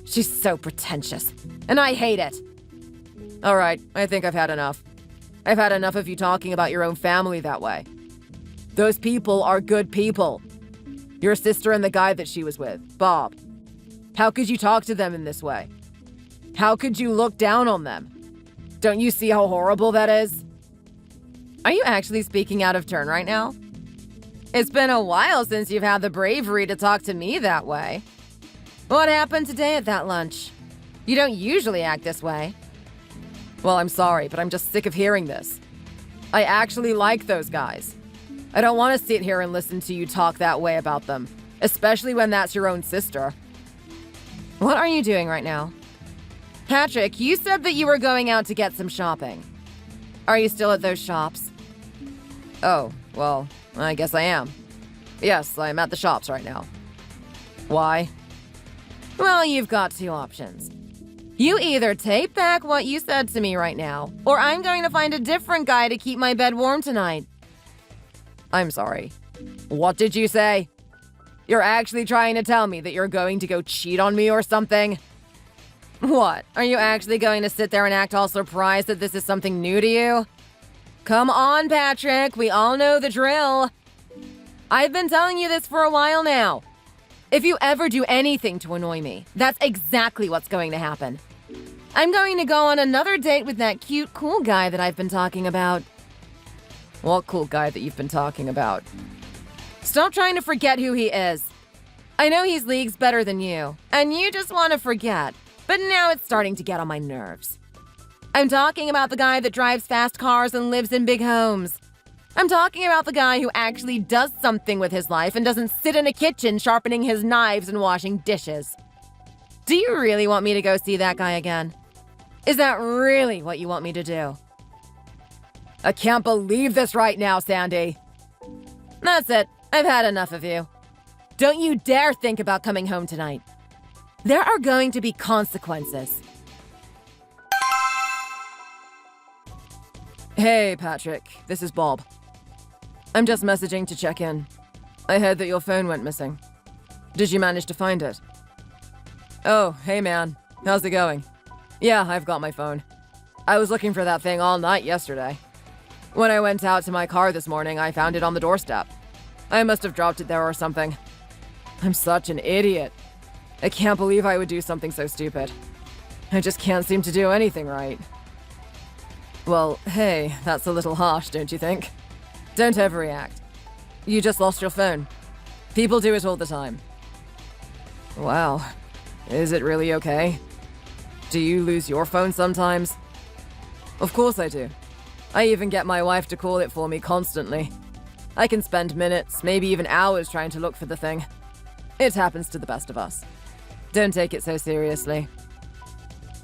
She's so pretentious, and I hate it. All right, I think I've had enough. I've had enough of you talking about your own family that way. Those people are good people. Your sister and the guy that she was with, Bob. How could you talk to them in this way? How could you look down on them? Don't you see how horrible that is? Are you actually speaking out of turn right now? It's been a while since you've had the bravery to talk to me that way. What happened today at that lunch? You don't usually act this way. Well, I'm sorry, but I'm just sick of hearing this. I actually like those guys. I don't want to sit here and listen to you talk that way about them, especially when that's your own sister. What are you doing right now? Patrick, you said that you were going out to get some shopping. Are you still at those shops? Oh, well, I guess I am. Yes, I'm at the shops right now. Why? Well, you've got two options. You either take back what you said to me right now, or I'm going to find a different guy to keep my bed warm tonight. I'm sorry. What did you say? You're actually trying to tell me that you're going to go cheat on me or something? What? Are you actually going to sit there and act all surprised that this is something new to you? Come on, Patrick. We all know the drill. I've been telling you this for a while now. If you ever do anything to annoy me, that's exactly what's going to happen. I'm going to go on another date with that cute, cool guy that I've been talking about. What cool guy that you've been talking about? Stop trying to forget who he is. I know he's leagues better than you, and you just want to forget, but now it's starting to get on my nerves. I'm talking about the guy that drives fast cars and lives in big homes. I'm talking about the guy who actually does something with his life and doesn't sit in a kitchen sharpening his knives and washing dishes. Do you really want me to go see that guy again? Is that really what you want me to do? I can't believe this right now, Sandy. That's it. I've had enough of you. Don't you dare think about coming home tonight. There are going to be consequences. Hey, Patrick. This is Bob. I'm just messaging to check in. I heard that your phone went missing. Did you manage to find it? Oh, hey man. How's it going? Yeah, I've got my phone. I was looking for that thing all night yesterday. When I went out to my car this morning, I found it on the doorstep. I must have dropped it there or something. I'm such an idiot. I can't believe I would do something so stupid. I just can't seem to do anything right. Well, hey, that's a little harsh, don't you think? Don't overreact. You just lost your phone. People do it all the time. Wow. Is it really okay? Do you lose your phone sometimes? Of course I do. I even get my wife to call it for me constantly. I can spend minutes, maybe even hours trying to look for the thing. It happens to the best of us. Don't take it so seriously.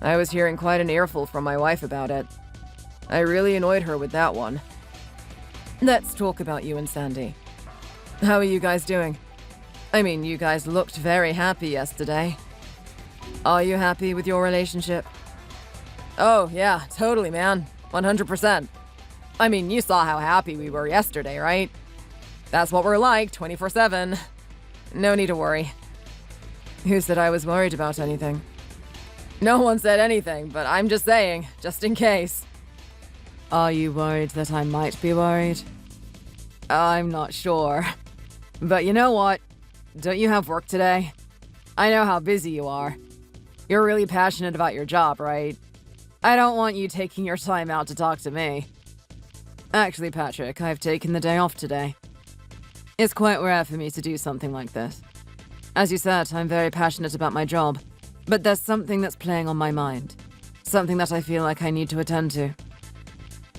I was hearing quite an earful from my wife about it. I really annoyed her with that one. Let's talk about you and Sandy. How are you guys doing? I mean, you guys looked very happy yesterday. Are you happy with your relationship? Oh, yeah, totally, man. 100%. I mean, you saw how happy we were yesterday, right? That's what we're like, 24/7. No need to worry. Who said I was worried about anything? No one said anything, but I'm just saying, just in case. Are you worried that I might be worried? I'm not sure. But you know what? Don't you have work today? I know how busy you are. You're really passionate about your job, right? I don't want you taking your time out to talk to me. Actually, Patrick, I've taken the day off today. It's quite rare for me to do something like this. As you said, I'm very passionate about my job, but there's something that's playing on my mind. Something that I feel like I need to attend to.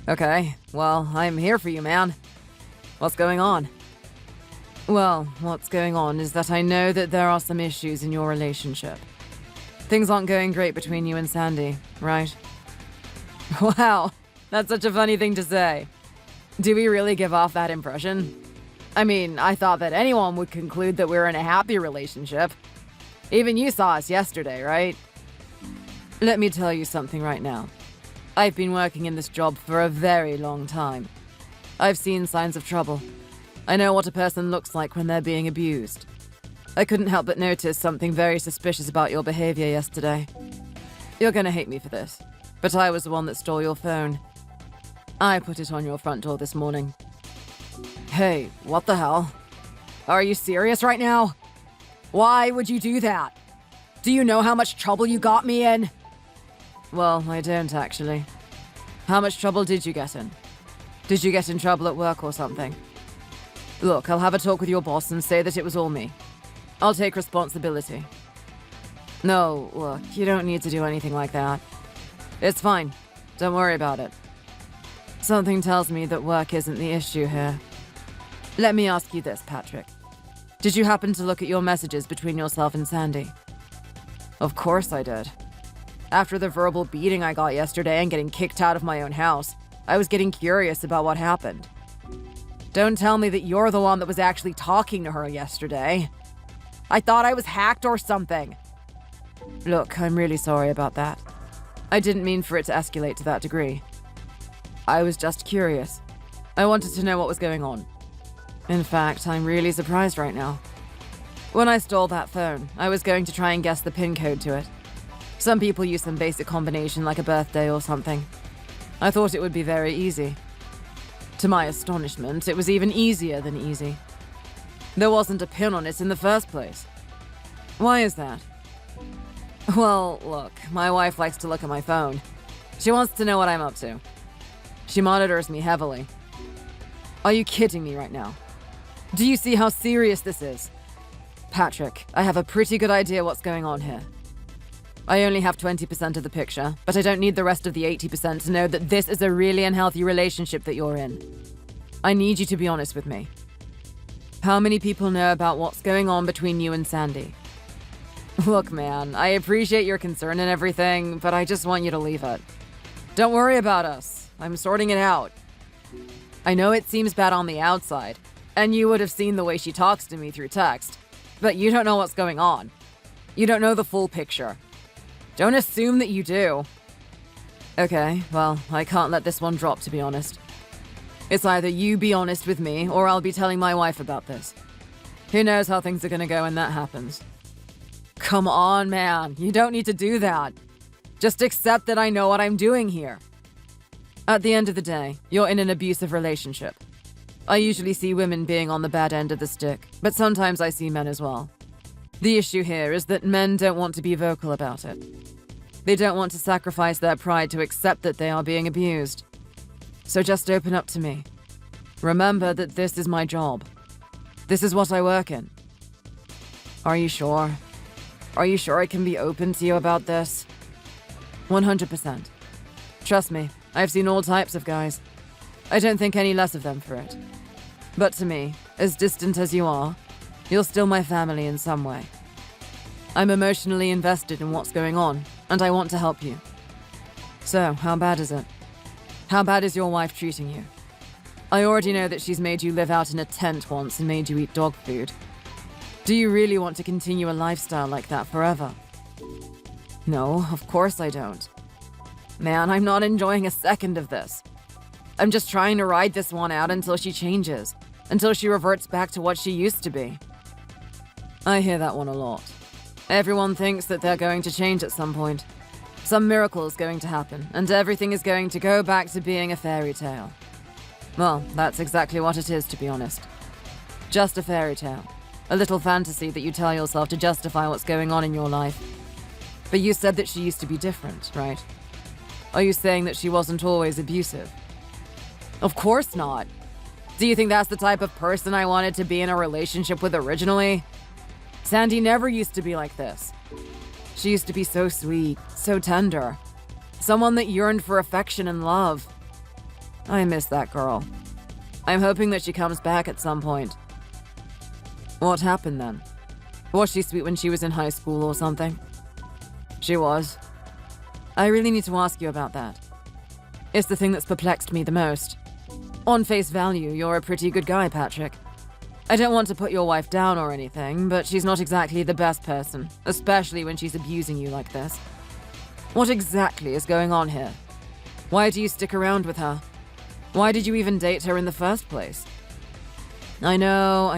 Okay, well, I'm here for you, man. What's going on? Well, what's going on is that I know that there are some issues in your relationship. Things aren't going great between you and Sandy, right? Wow, that's such a funny thing to say. Do we really give off that impression? I mean, I thought that anyone would conclude that we're in a happy relationship. Even you saw us yesterday, right? Let me tell you something right now. I've been working in this job for a very long time. I've seen signs of trouble. I know what a person looks like when they're being abused. I couldn't help but notice something very suspicious about your behavior yesterday. You're gonna hate me for this, but I was the one that stole your phone. I put it on your front door this morning. Hey, what the hell? Are you serious right now? Why would you do that? Do you know how much trouble you got me in? Well, I don't actually. How much trouble did you get in? Did you get in trouble at work or something? Look, I'll have a talk with your boss and say that it was all me. I'll take responsibility. No, look, you don't need to do anything like that. It's fine. Don't worry about it. Something tells me that work isn't the issue here. Let me ask you this, Patrick. Did you happen to look at your messages between yourself and Sandy? Of course I did. After the verbal beating I got yesterday and getting kicked out of my own house, I was getting curious about what happened. Don't tell me that you're the one that was actually talking to her yesterday. I thought I was hacked or something. Look, I'm really sorry about that. I didn't mean for it to escalate to that degree. I was just curious. I wanted to know what was going on. In fact, I'm really surprised right now. When I stole that phone, I was going to try and guess the PIN code to it. Some people use some basic combination like a birthday or something. I thought it would be very easy. To my astonishment, it was even easier than easy. There wasn't a pin on it in the first place. Why is that? Well, look, my wife likes to look at my phone. She wants to know what I'm up to. She monitors me heavily. Are you kidding me right now? Do you see how serious this is? Patrick, I have a pretty good idea what's going on here. I only have 20% of the picture, but I don't need the rest of the 80% to know that this is a really unhealthy relationship that you're in. I need you to be honest with me. How many people know about what's going on between you and Sandy? Look, man, I appreciate your concern and everything, but I just want you to leave it. Don't worry about us. I'm sorting it out. I know it seems bad on the outside, and you would have seen the way she talks to me through text, but you don't know what's going on. You don't know the full picture. Don't assume that you do. Okay, well, I can't let this one drop, to be honest. It's either you be honest with me, or I'll be telling my wife about this. Who knows how things are gonna go when that happens. Come on, man. You don't need to do that. Just accept that I know what I'm doing here. At the end of the day, you're in an abusive relationship. I usually see women being on the bad end of the stick, but sometimes I see men as well. The issue here is that men don't want to be vocal about it. They don't want to sacrifice their pride to accept that they are being abused. So just open up to me. Remember that this is my job. This is what I work in. Are you sure? Are you sure I can be open to you about this? 100%. Trust me, I've seen all types of guys. I don't think any less of them for it. But to me, as distant as you are, you're still my family in some way. I'm emotionally invested in what's going on, and I want to help you. So, how bad is it? How bad is your wife treating you? I already know that she's made you live out in a tent once and made you eat dog food. Do you really want to continue a lifestyle like that forever? No, of course I don't. Man, I'm not enjoying a second of this. I'm just trying to ride this one out until she changes, until she reverts back to what she used to be. I hear that one a lot. Everyone thinks that they're going to change at some point. Some miracle is going to happen, and everything is going to go back to being a fairy tale. Well, that's exactly what it is, to be honest. Just a fairy tale. A little fantasy that you tell yourself to justify what's going on in your life. But you said that she used to be different, right? Are you saying that she wasn't always abusive? Of course not. Do you think that's the type of person I wanted to be in a relationship with originally? Sandy never used to be like this. She used to be so sweet, so tender. Someone that yearned for affection and love. I miss that girl. I'm hoping that she comes back at some point. What happened then? Was she sweet when she was in high school or something? She was. I really need to ask you about that. It's the thing that's perplexed me the most. On face value, you're a pretty good guy, Patrick. I don't want to put your wife down or anything, but she's not exactly the best person, especially when she's abusing you like this. What exactly is going on here? Why do you stick around with her? Why did you even date her in the first place? I know.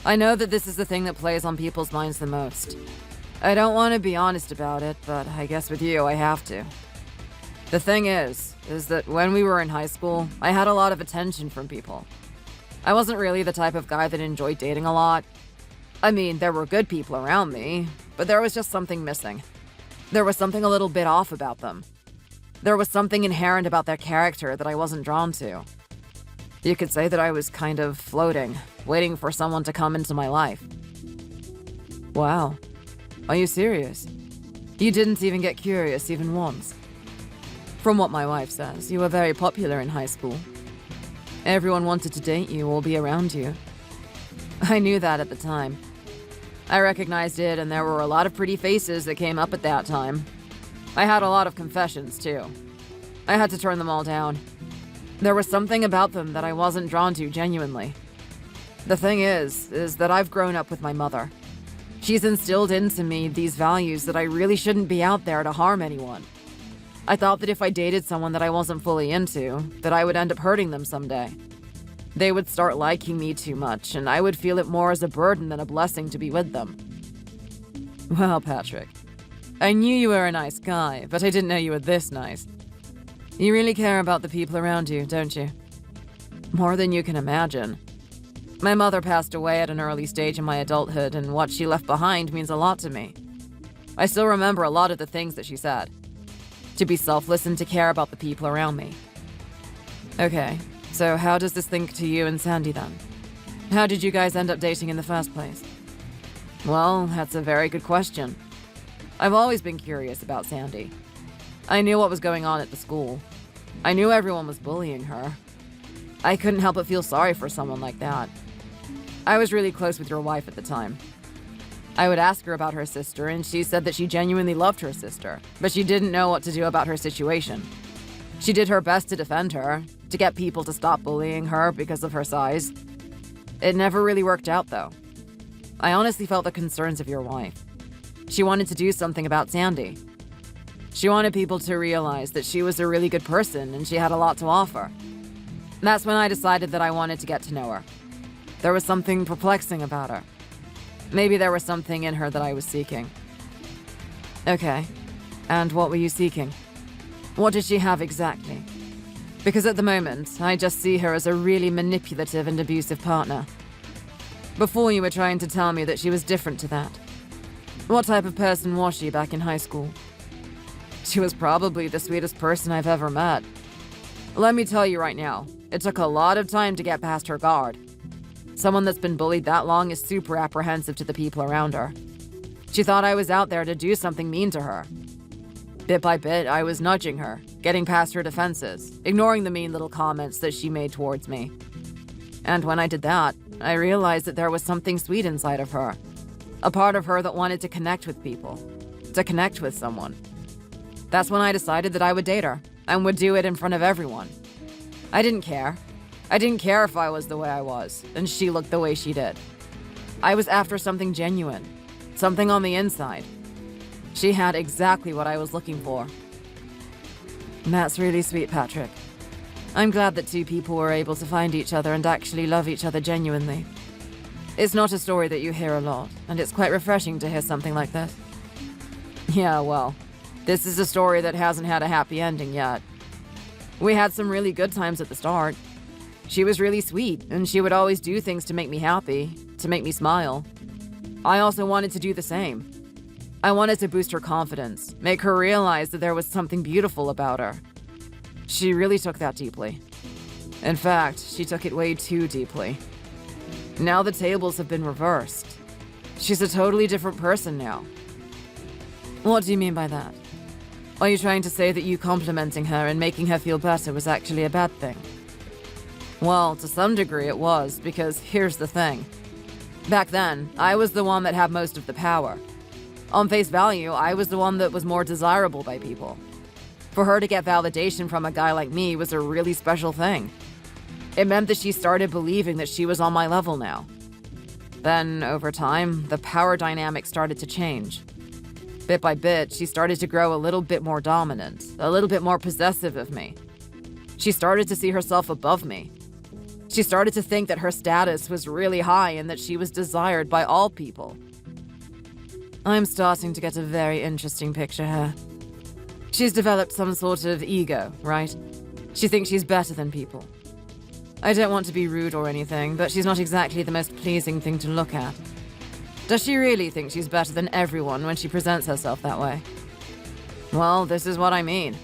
I know that this is the thing that plays on people's minds the most. I don't want to be honest about it, but I guess with you, I have to. The thing is that when we were in high school, I had a lot of attention from people. I wasn't really the type of guy that enjoyed dating a lot. I mean, there were good people around me, but there was just something missing. There was something a little bit off about them. There was something inherent about their character that I wasn't drawn to. You could say that I was kind of floating, waiting for someone to come into my life. Wow. Are you serious? You didn't even get curious even once. From what my wife says, you were very popular in high school. Everyone wanted to date you or be around you. I knew that at the time. I recognized it, and there were a lot of pretty faces that came up at that time. I had a lot of confessions, too. I had to turn them all down. There was something about them that I wasn't drawn to genuinely. The thing is that I've grown up with my mother. She's instilled into me these values that I really shouldn't be out there to harm anyone. I thought that if I dated someone that I wasn't fully into, that I would end up hurting them someday. They would start liking me too much, and I would feel it more as a burden than a blessing to be with them. Well, Patrick, I knew you were a nice guy, but I didn't know you were this nice. You really care about the people around you, don't you? More than you can imagine. My mother passed away at an early stage in my adulthood, and what she left behind means a lot to me. I still remember a lot of the things that she said. To be selfless and to care about the people around me. Okay, so how does this link to you and Sandy then? How did you guys end up dating in the first place? Well, that's a very good question. I've always been curious about Sandy. I knew what was going on at the school. I knew everyone was bullying her. I couldn't help but feel sorry for someone like that. I was really close with your wife at the time. I would ask her about her sister, and she said that she genuinely loved her sister, but she didn't know what to do about her situation. She did her best to defend her, to get people to stop bullying her because of her size. It never really worked out, though. I honestly felt the concerns of your wife. She wanted to do something about Sandy. She wanted people to realize that she was a really good person and she had a lot to offer. That's when I decided that I wanted to get to know her. There was something perplexing about her. Maybe there was something in her that I was seeking. Okay, and what were you seeking? What did she have exactly? Because at the moment, I just see her as a really manipulative and abusive partner. Before you were trying to tell me that she was different to that. What type of person was she back in high school? She was probably the sweetest person I've ever met. Let me tell you right now, it took a lot of time to get past her guard. Someone that's been bullied that long is super apprehensive to the people around her. She thought I was out there to do something mean to her. Bit by bit, I was nudging her, getting past her defenses, ignoring the mean little comments that she made towards me. And when I did that, I realized that there was something sweet inside of her. A part of her that wanted to connect with people, to connect with someone. That's when I decided that I would date her, and would do it in front of everyone. I didn't care. I didn't care if I was the way I was, and she looked the way she did. I was after something genuine, something on the inside. She had exactly what I was looking for. That's really sweet, Patrick. I'm glad that two people were able to find each other and actually love each other genuinely. It's not a story that you hear a lot, and it's quite refreshing to hear something like this. Yeah, well, this is a story that hasn't had a happy ending yet. We had some really good times at the start. She was really sweet, and she would always do things to make me happy, to make me smile. I also wanted to do the same. I wanted to boost her confidence, make her realize that there was something beautiful about her. She really took that deeply. In fact, she took it way too deeply. Now the tables have been reversed. She's a totally different person now. What do you mean by that? Are you trying to say that you complimenting her and making her feel better was actually a bad thing? Well, to some degree it was, because here's the thing. Back then, I was the one that had most of the power. On face value, I was the one that was more desirable by people. For her to get validation from a guy like me was a really special thing. It meant that she started believing that she was on my level now. Then, over time, the power dynamic started to change. Bit by bit, she started to grow a little bit more dominant, a little bit more possessive of me. She started to see herself above me. She started to think that her status was really high and that she was desired by all people. I'm starting to get a very interesting picture here. She's developed some sort of ego, right? She thinks she's better than people. I don't want to be rude or anything, but she's not exactly the most pleasing thing to look at. Does she really think she's better than everyone when she presents herself that way? Well, this is what I mean.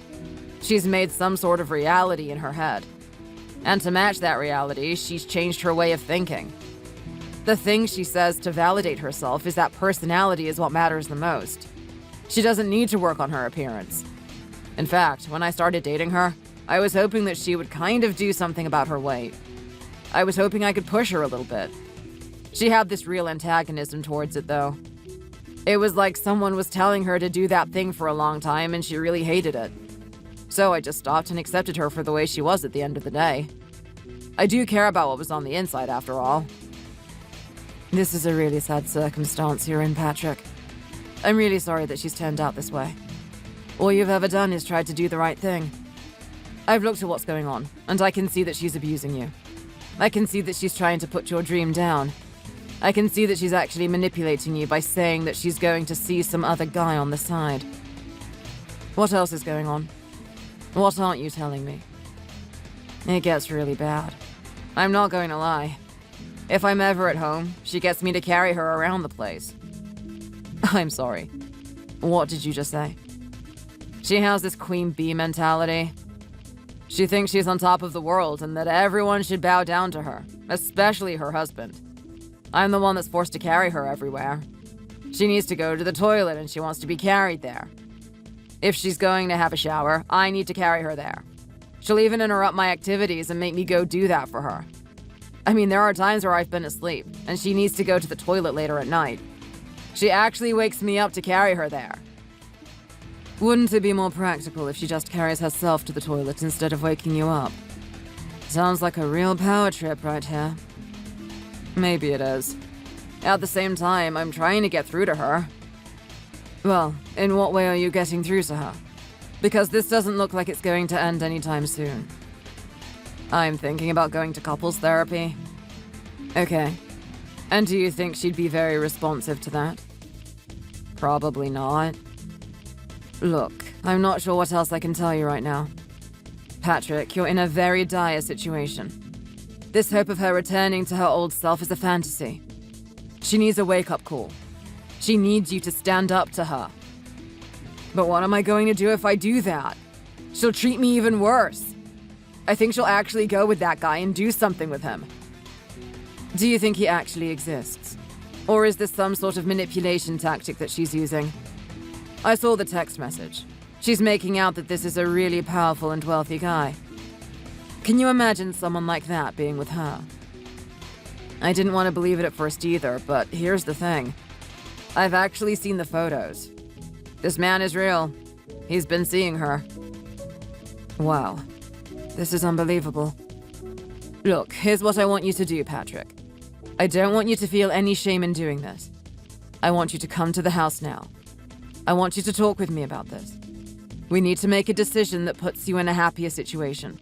She's made some sort of reality in her head. And to match that reality, she's changed her way of thinking. The thing she says to validate herself is that personality is what matters the most. She doesn't need to work on her appearance. In fact, when I started dating her, I was hoping that she would kind of do something about her weight. I was hoping I could push her a little bit. She had this real antagonism towards it, though. It was like someone was telling her to do that thing for a long time and she really hated it. So I just stopped and accepted her for the way she was at the end of the day. I do care about what was on the inside, after all. This is a really sad circumstance you're in, Patrick. I'm really sorry that she's turned out this way. All you've ever done is tried to do the right thing. I've looked at what's going on, and I can see that she's abusing you. I can see that she's trying to put your dream down. I can see that she's actually manipulating you by saying that she's going to see some other guy on the side. What else is going on? What aren't you telling me? It gets really bad. I'm not going to lie. If I'm ever at home, she gets me to carry her around the place. I'm sorry. What did you just say? She has this queen bee mentality. She thinks she's on top of the world and that everyone should bow down to her, especially her husband. I'm the one that's forced to carry her everywhere. She needs to go to the toilet and she wants to be carried there. If she's going to have a shower, I need to carry her there. She'll even interrupt my activities and make me go do that for her. I mean, there are times where I've been asleep, and she needs to go to the toilet later at night. She actually wakes me up to carry her there. Wouldn't it be more practical if she just carries herself to the toilet instead of waking you up? Sounds like a real power trip right here. Maybe it is. At the same time, I'm trying to get through to her. Well, in what way are you getting through to her? Because this doesn't look like it's going to end anytime soon. I'm thinking about going to couples therapy. Okay. And do you think she'd be very responsive to that? Probably not. Look, I'm not sure what else I can tell you right now. Patrick, you're in a very dire situation. This hope of her returning to her old self is a fantasy. She needs a wake-up call. She needs you to stand up to her. But what am I going to do if I do that? She'll treat me even worse. I think she'll actually go with that guy and do something with him. Do you think he actually exists? Or is this some sort of manipulation tactic that she's using? I saw the text message. She's making out that this is a really powerful and wealthy guy. Can you imagine someone like that being with her? I didn't want to believe it at first either, but here's the thing. I've actually seen the photos. This man is real. He's been seeing her. Wow. This is unbelievable. Look, here's what I want you to do, Patrick. I don't want you to feel any shame in doing this. I want you to come to the house now. I want you to talk with me about this. We need to make a decision that puts you in a happier situation.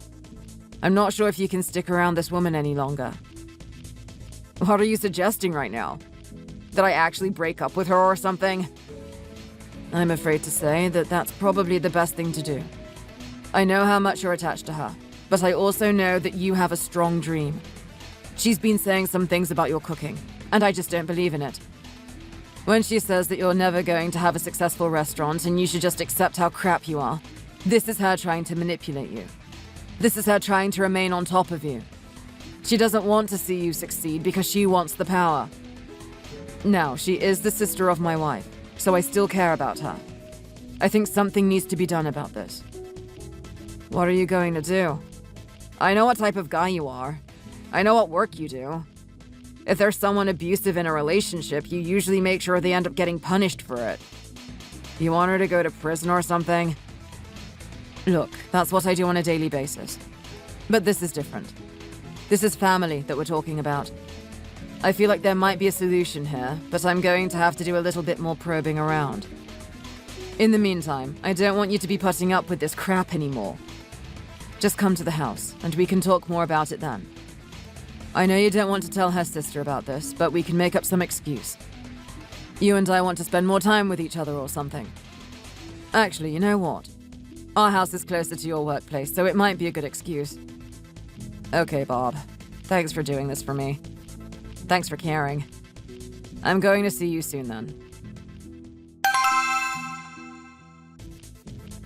I'm not sure if you can stick around this woman any longer. What are you suggesting right now? That I actually break up with her or something? I'm afraid to say that that's probably the best thing to do. I know how much you're attached to her, but I also know that you have a strong dream. She's been saying some things about your cooking, and I just don't believe in it. When she says that you're never going to have a successful restaurant and you should just accept how crap you are, this is her trying to manipulate you. This is her trying to remain on top of you. She doesn't want to see you succeed because she wants the power. Now, she is the sister of my wife, so I still care about her. I think something needs to be done about this. What are you going to do? I know what type of guy you are. I know what work you do. If there's someone abusive in a relationship, you usually make sure they end up getting punished for it. You want her to go to prison or something? Look, that's what I do on a daily basis. But this is different. This is family that we're talking about. I feel like there might be a solution here, but I'm going to have to do a little bit more probing around. In the meantime, I don't want you to be putting up with this crap anymore. Just come to the house, and we can talk more about it then. I know you don't want to tell her sister about this, but we can make up some excuse. You and I want to spend more time with each other or something. Actually, you know what? Our house is closer to your workplace, so it might be a good excuse. Okay, Bob. Thanks for doing this for me. Thanks for caring. I'm going to see you soon then.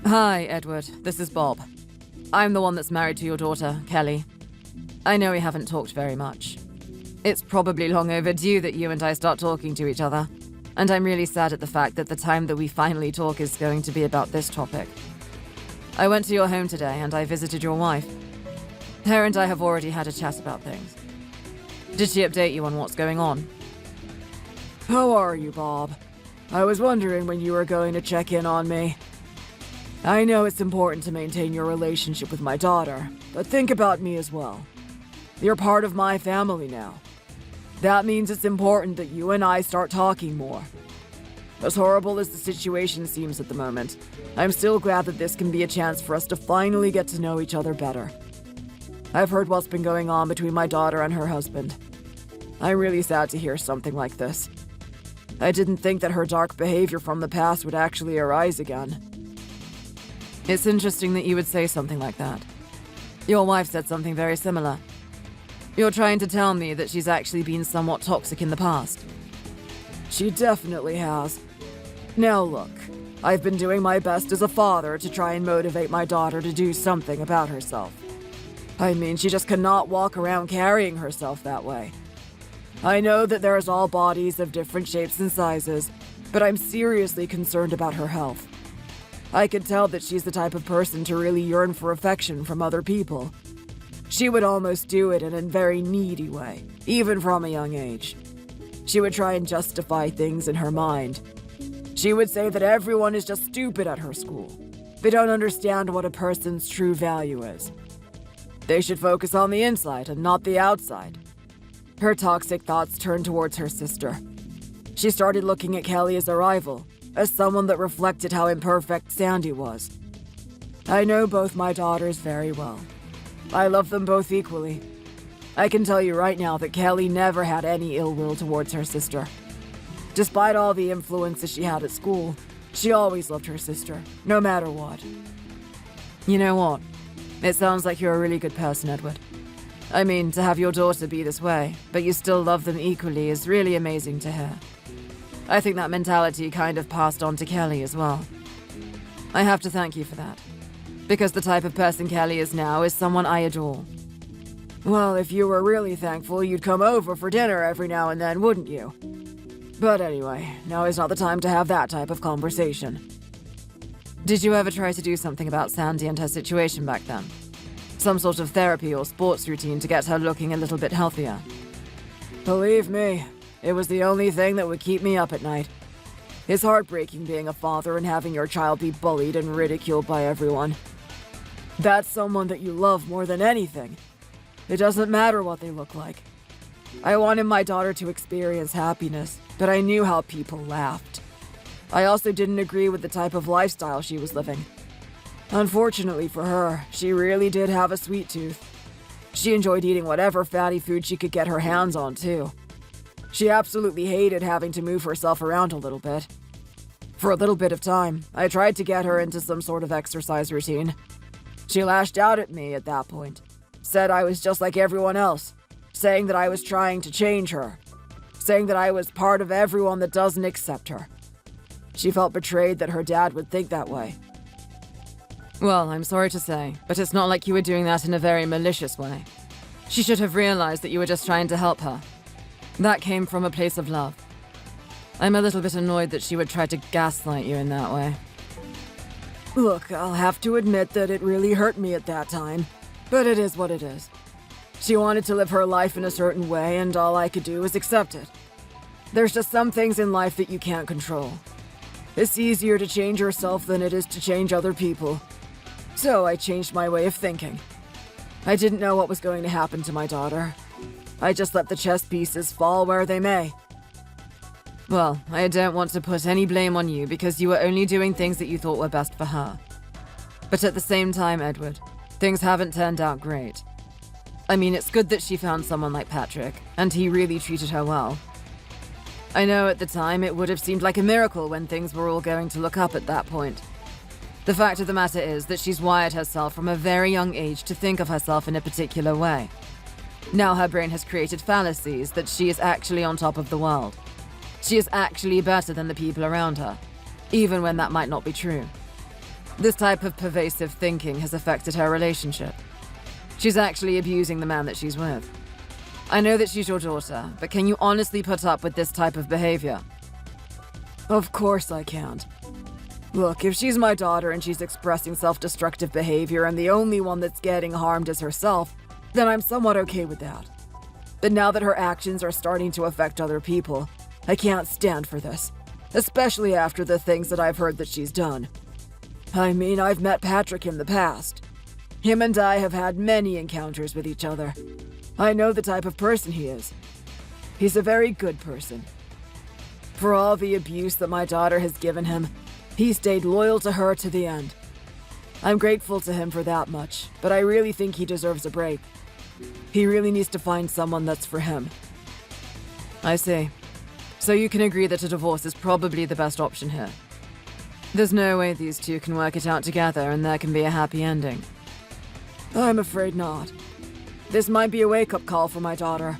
Hi, Edward. This is Bob. I'm the one that's married to your daughter, Kelly. I know we haven't talked very much. It's probably long overdue that you and I start talking to each other, and I'm really sad at the fact that the time that we finally talk is going to be about this topic. I went to your home today and I visited your wife. Her and I have already had a chat about things. Did she update you on what's going on? How are you, Bob? I was wondering when you were going to check in on me. I know it's important to maintain your relationship with my daughter, but think about me as well. You're part of my family now. That means it's important that you and I start talking more. As horrible as the situation seems at the moment, I'm still glad that this can be a chance for us to finally get to know each other better. I've heard what's been going on between my daughter and her husband. I'm really sad to hear something like this. I didn't think that her dark behavior from the past would actually arise again. It's interesting that you would say something like that. Your wife said something very similar. You're trying to tell me that she's actually been somewhat toxic in the past. She definitely has. Now look, I've been doing my best as a father to try and motivate my daughter to do something about herself. I mean, she just cannot walk around carrying herself that way. I know that there's all bodies of different shapes and sizes, but I'm seriously concerned about her health. I could tell that she's the type of person to really yearn for affection from other people. She would almost do it in a very needy way, even from a young age. She would try and justify things in her mind. She would say that everyone is just stupid at her school. They don't understand what a person's true value is. They should focus on the inside and not the outside. Her toxic thoughts turned towards her sister. She started looking at Kelly as a rival, as someone that reflected how imperfect Sandy was. I know both my daughters very well. I love them both equally. I can tell you right now that Kelly never had any ill will towards her sister. Despite all the influences she had at school, she always loved her sister, no matter what. You know what? It sounds like you're a really good person, Edward. I mean, to have your daughter be this way, but you still love them equally is really amazing to hear. I think that mentality kind of passed on to Kelly as well. I have to thank you for that. Because the type of person Kelly is now is someone I adore. Well, if you were really thankful, you'd come over for dinner every now and then, wouldn't you? But anyway, now is not the time to have that type of conversation. Did you ever try to do something about Sandy and her situation back then? Some sort of therapy or sports routine to get her looking a little bit healthier? Believe me, it was the only thing that would keep me up at night. It's heartbreaking being a father and having your child be bullied and ridiculed by everyone. That's someone that you love more than anything. It doesn't matter what they look like. I wanted my daughter to experience happiness, but I knew how people laughed. I also didn't agree with the type of lifestyle she was living. Unfortunately for her, she really did have a sweet tooth. She enjoyed eating whatever fatty food she could get her hands on, too. She absolutely hated having to move herself around a little bit. For a little bit of time, I tried to get her into some sort of exercise routine. She lashed out at me at that point, said I was just like everyone else, saying that I was trying to change her, saying that I was part of everyone that doesn't accept her. She felt betrayed that her dad would think that way. Well, I'm sorry to say, but it's not like you were doing that in a very malicious way. She should have realized that you were just trying to help her. That came from a place of love. I'm a little bit annoyed that she would try to gaslight you in that way. Look, I'll have to admit that it really hurt me at that time, but it is what it is. She wanted to live her life in a certain way, and all I could do was accept it. There's just some things in life that you can't control. It's easier to change yourself than it is to change other people. So I changed my way of thinking. I didn't know what was going to happen to my daughter. I just let the chess pieces fall where they may. Well, I don't want to put any blame on you because you were only doing things that you thought were best for her. But at the same time, Edward, things haven't turned out great. I mean, it's good that she found someone like Patrick, and he really treated her well. I know at the time it would have seemed like a miracle when things were all going to look up at that point. The fact of the matter is that she's wired herself from a very young age to think of herself in a particular way. Now her brain has created fallacies that she is actually on top of the world. She is actually better than the people around her, even when that might not be true. This type of pervasive thinking has affected her relationship. She's actually abusing the man that she's with. I know that she's your daughter, but can you honestly put up with this type of behavior? Of course I can't. Look, if she's my daughter and she's expressing self-destructive behavior and the only one that's getting harmed is herself, then I'm somewhat okay with that. But now that her actions are starting to affect other people, I can't stand for this, especially after the things that I've heard that she's done. I mean, I've met Patrick in the past. Him and I have had many encounters with each other. I know the type of person he is. He's a very good person. For all the abuse that my daughter has given him, he stayed loyal to her to the end. I'm grateful to him for that much, but I really think he deserves a break. He really needs to find someone that's for him. I see. So you can agree that a divorce is probably the best option here. There's no way these two can work it out together and there can be a happy ending. I'm afraid not. This might be a wake-up call for my daughter.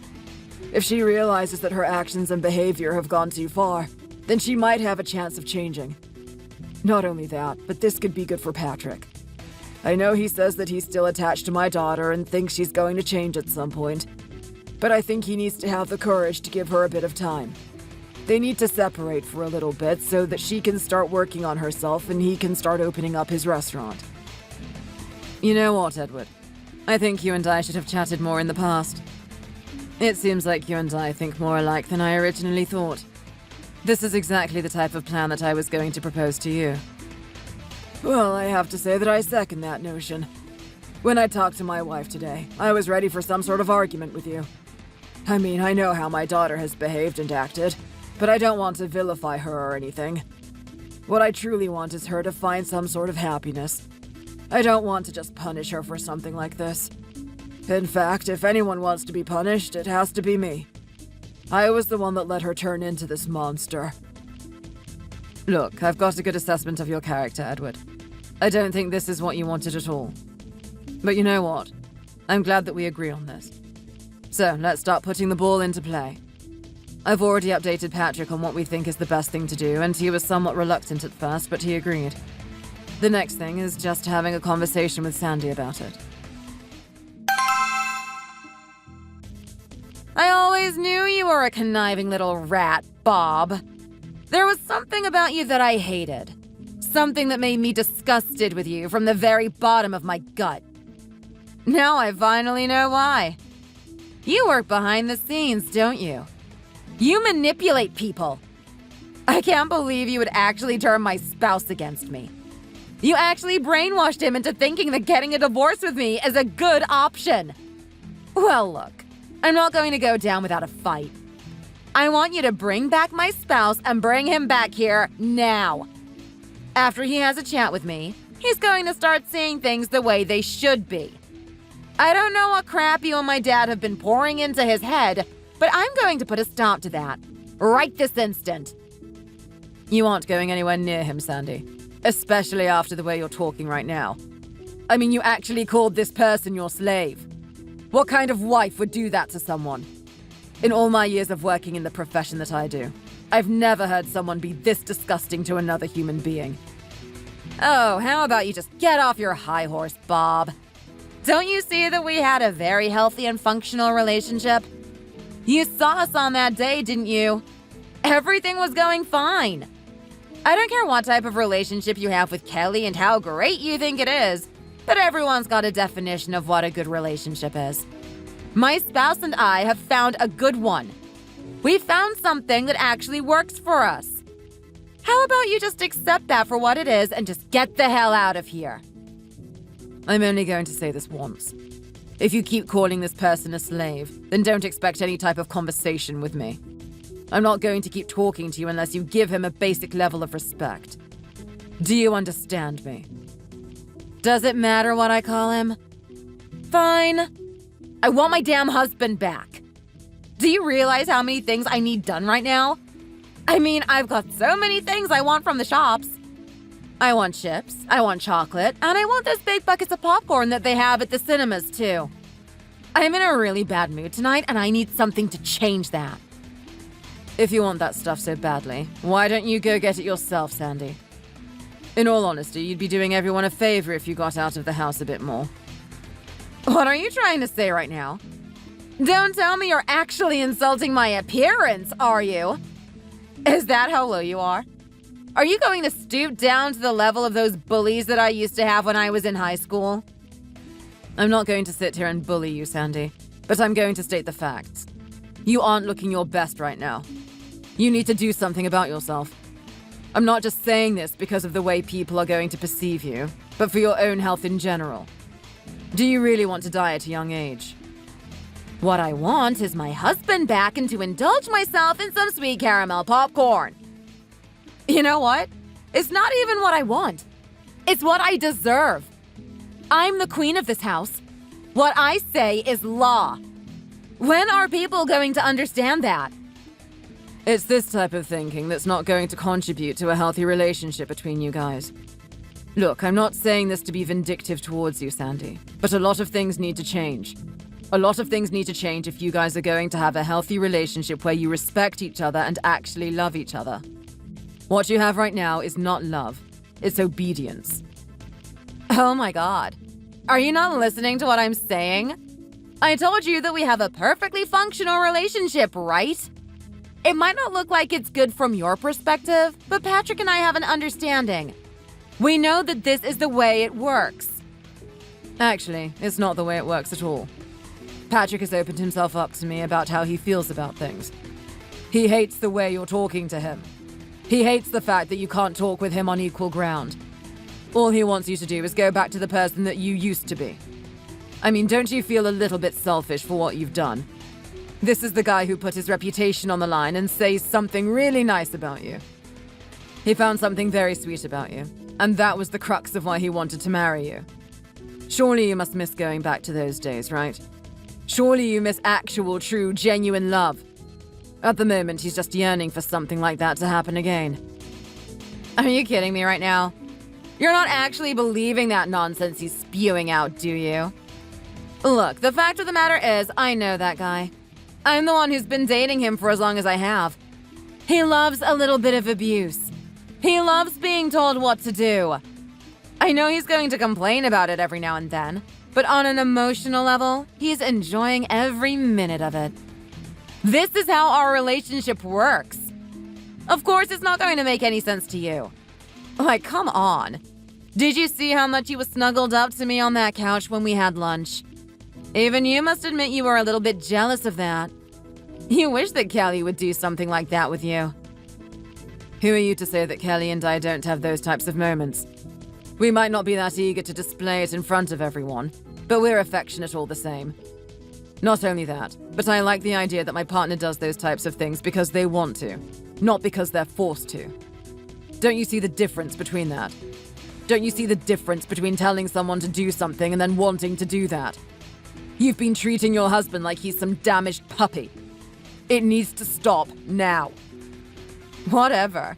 If she realizes that her actions and behavior have gone too far, then she might have a chance of changing. Not only that, but this could be good for Patrick. I know he says that he's still attached to my daughter and thinks she's going to change at some point, but I think he needs to have the courage to give her a bit of time. They need to separate for a little bit so that she can start working on herself and he can start opening up his restaurant. You know what, Edward? I think you and I should have chatted more in the past. It seems like you and I think more alike than I originally thought. This is exactly the type of plan that I was going to propose to you. Well, I have to say that I second that notion. When I talked to my wife today, I was ready for some sort of argument with you. I mean, I know how my daughter has behaved and acted, but I don't want to vilify her or anything. What I truly want is her to find some sort of happiness. I don't want to just punish her for something like this. In fact, if anyone wants to be punished, it has to be me. I was the one that let her turn into this monster. Look, I've got a good assessment of your character, Edward. I don't think this is what you wanted at all. But you know what? I'm glad that we agree on this. So, let's start putting the ball into play. I've already updated Patrick on what we think is the best thing to do, and he was somewhat reluctant at first, but he agreed. The next thing is just having a conversation with Sandy about it. I always knew you were a conniving little rat, Bob. There was something about you that I hated. Something that made me disgusted with you from the very bottom of my gut. Now I finally know why. You work behind the scenes, don't you? You manipulate people. I can't believe you would actually turn my spouse against me. You actually brainwashed him into thinking that getting a divorce with me is a good option. Well, look, I'm not going to go down without a fight. I want you to bring back my spouse and bring him back here now. After he has a chat with me, he's going to start seeing things the way they should be. I don't know what crap you and my dad have been pouring into his head, but I'm going to put a stop to that. Right this instant. You aren't going anywhere near him, Sandy. Especially after the way you're talking right now. I mean, you actually called this person your slave. What kind of wife would do that to someone? In all my years of working in the profession that I do, I've never heard someone be this disgusting to another human being. Oh, how about you just get off your high horse, Bob? Don't you see that we had a very healthy and functional relationship? You saw us on that day, didn't you? Everything was going fine. I don't care what type of relationship you have with Kelly and how great you think it is, but everyone's got a definition of what a good relationship is. My spouse and I have found a good one. We found something that actually works for us. How about you just accept that for what it is and just get the hell out of here? I'm only going to say this once. If you keep calling this person a slave, then don't expect any type of conversation with me. I'm not going to keep talking to you unless you give him a basic level of respect. Do you understand me? Does it matter what I call him? Fine. I want my damn husband back. Do you realize how many things I need done right now? I mean, I've got so many things I want from the shops. I want chips, I want chocolate, and I want those big buckets of popcorn that they have at the cinemas, too. I'm in a really bad mood tonight, and I need something to change that. If you want that stuff so badly, why don't you go get it yourself, Sandy? In all honesty, you'd be doing everyone a favor if you got out of the house a bit more. What are you trying to say right now? Don't tell me you're actually insulting my appearance, are you? Is that how low you are? Are you going to stoop down to the level of those bullies that I used to have when I was in high school? I'm not going to sit here and bully you, Sandy, but I'm going to state the facts. You aren't looking your best right now. You need to do something about yourself. I'm not just saying this because of the way people are going to perceive you, but for your own health in general. Do you really want to die at a young age? What I want is my husband back and to indulge myself in some sweet caramel popcorn. You know what? It's not even what I want. It's what I deserve. I'm the queen of this house. What I say is law. When are people going to understand that? It's this type of thinking that's not going to contribute to a healthy relationship between you guys. Look, I'm not saying this to be vindictive towards you, Sandy, but a lot of things need to change. A lot of things need to change if you guys are going to have a healthy relationship where you respect each other and actually love each other. What you have right now is not love, it's obedience. Oh my God. Are you not listening to what I'm saying? I told you that we have a perfectly functional relationship, right? It might not look like it's good from your perspective, but Patrick and I have an understanding. We know that this is the way it works. Actually, it's not the way it works at all. Patrick has opened himself up to me about how he feels about things. He hates the way you're talking to him. He hates the fact that you can't talk with him on equal ground. All he wants you to do is go back to the person that you used to be. I mean, don't you feel a little bit selfish for what you've done? This is the guy who put his reputation on the line and says something really nice about you. He found something very sweet about you, and that was the crux of why he wanted to marry you. Surely you must miss going back to those days, right? Surely you miss actual, true, genuine love. At the moment, he's just yearning for something like that to happen again. Are you kidding me right now? You're not actually believing that nonsense he's spewing out, do you? Look, the fact of the matter is, I know that guy. I'm the one who's been dating him for as long as I have. He loves a little bit of abuse. He loves being told what to do. I know he's going to complain about it every now and then, but on an emotional level, he's enjoying every minute of it. This is how our relationship works. Of course, it's not going to make any sense to you. Like, come on. Did you see how much he was snuggled up to me on that couch when we had lunch? Even you must admit you were a little bit jealous of that. You wish that Kelly would do something like that with you. Who are you to say that Kelly and I don't have those types of moments? We might not be that eager to display it in front of everyone, but we're affectionate all the same. Not only that, but I like the idea that my partner does those types of things because they want to, not because they're forced to. Don't you see the difference between that? Don't you see the difference between telling someone to do something and then wanting to do that? You've been treating your husband like he's some damaged puppy. It needs to stop now. Whatever.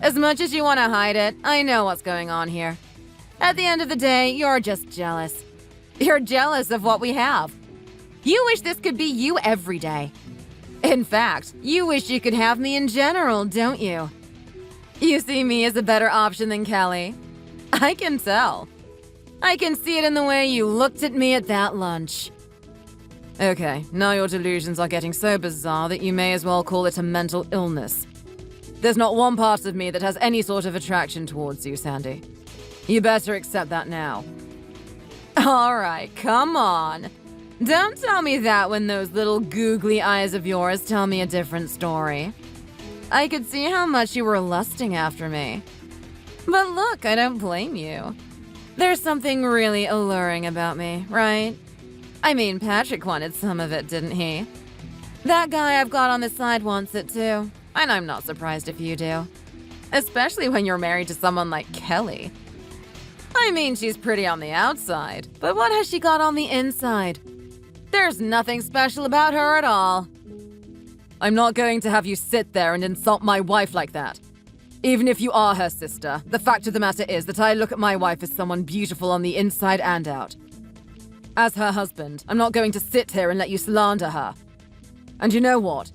As much as you want to hide it, I know what's going on here. At the end of the day, you're just jealous. You're jealous of what we have. You wish this could be you every day. In fact, you wish you could have me in general, don't you? You see me as a better option than Kelly. I can tell. I can see it in the way you looked at me at that lunch. Okay, now your delusions are getting so bizarre that you may as well call it a mental illness. There's not one part of me that has any sort of attraction towards you, Sandy. You better accept that now. All right, come on. Don't tell me that when those little googly eyes of yours tell me a different story. I could see how much you were lusting after me. But look, I don't blame you. There's something really alluring about me, right? I mean, Patrick wanted some of it, didn't he? That guy I've got on the side wants it too. And I'm not surprised if you do. Especially when you're married to someone like Kelly. I mean, she's pretty on the outside, but what has she got on the inside? There's nothing special about her at all. I'm not going to have you sit there and insult my wife like that. Even if you are her sister, the fact of the matter is that I look at my wife as someone beautiful on the inside and out. As her husband, I'm not going to sit here and let you slander her. And you know what?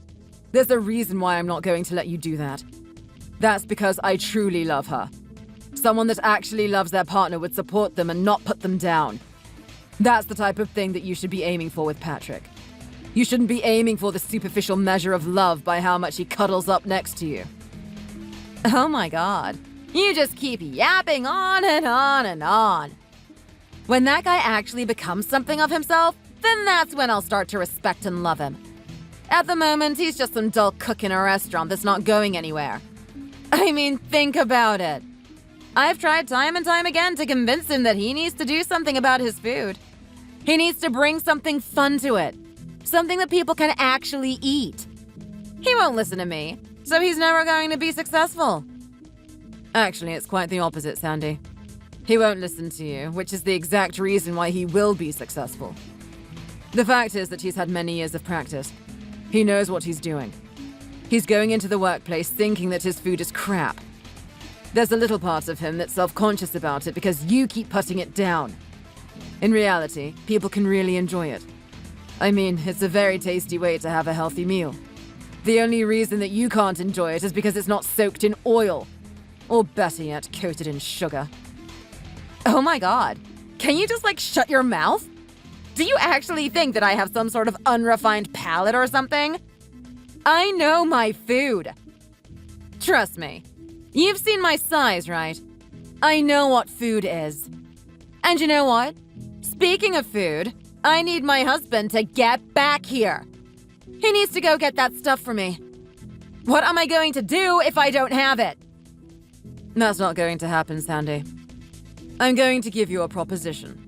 There's a reason why I'm not going to let you do that. That's because I truly love her. Someone that actually loves their partner would support them and not put them down. That's the type of thing that you should be aiming for with Patrick. You shouldn't be aiming for the superficial measure of love by how much he cuddles up next to you. Oh my god. You just keep yapping on and on and on. When that guy actually becomes something of himself, then that's when I'll start to respect and love him. At the moment, he's just some dull cook in a restaurant that's not going anywhere. I mean, think about it. I've tried time and time again to convince him that he needs to do something about his food. He needs to bring something fun to it. Something that people can actually eat. He won't listen to me, so he's never going to be successful. Actually, it's quite the opposite, Sandy. He won't listen to you, which is the exact reason why he will be successful. The fact is that he's had many years of practice. He knows what he's doing. He's going into the workplace thinking that his food is crap. There's a little part of him that's self-conscious about it because you keep putting it down. In reality, people can really enjoy it. I mean, it's a very tasty way to have a healthy meal. The only reason that you can't enjoy it is because it's not soaked in oil. Or better yet, coated in sugar. Oh my god. Can you just shut your mouth? Do you actually think that I have some sort of unrefined palate or something? I know my food. Trust me. You've seen my size, right? I know what food is. And you know what? Speaking of food, I need my husband to get back here. He needs to go get that stuff for me. What am I going to do if I don't have it? That's not going to happen, Sandy. I'm going to give you a proposition.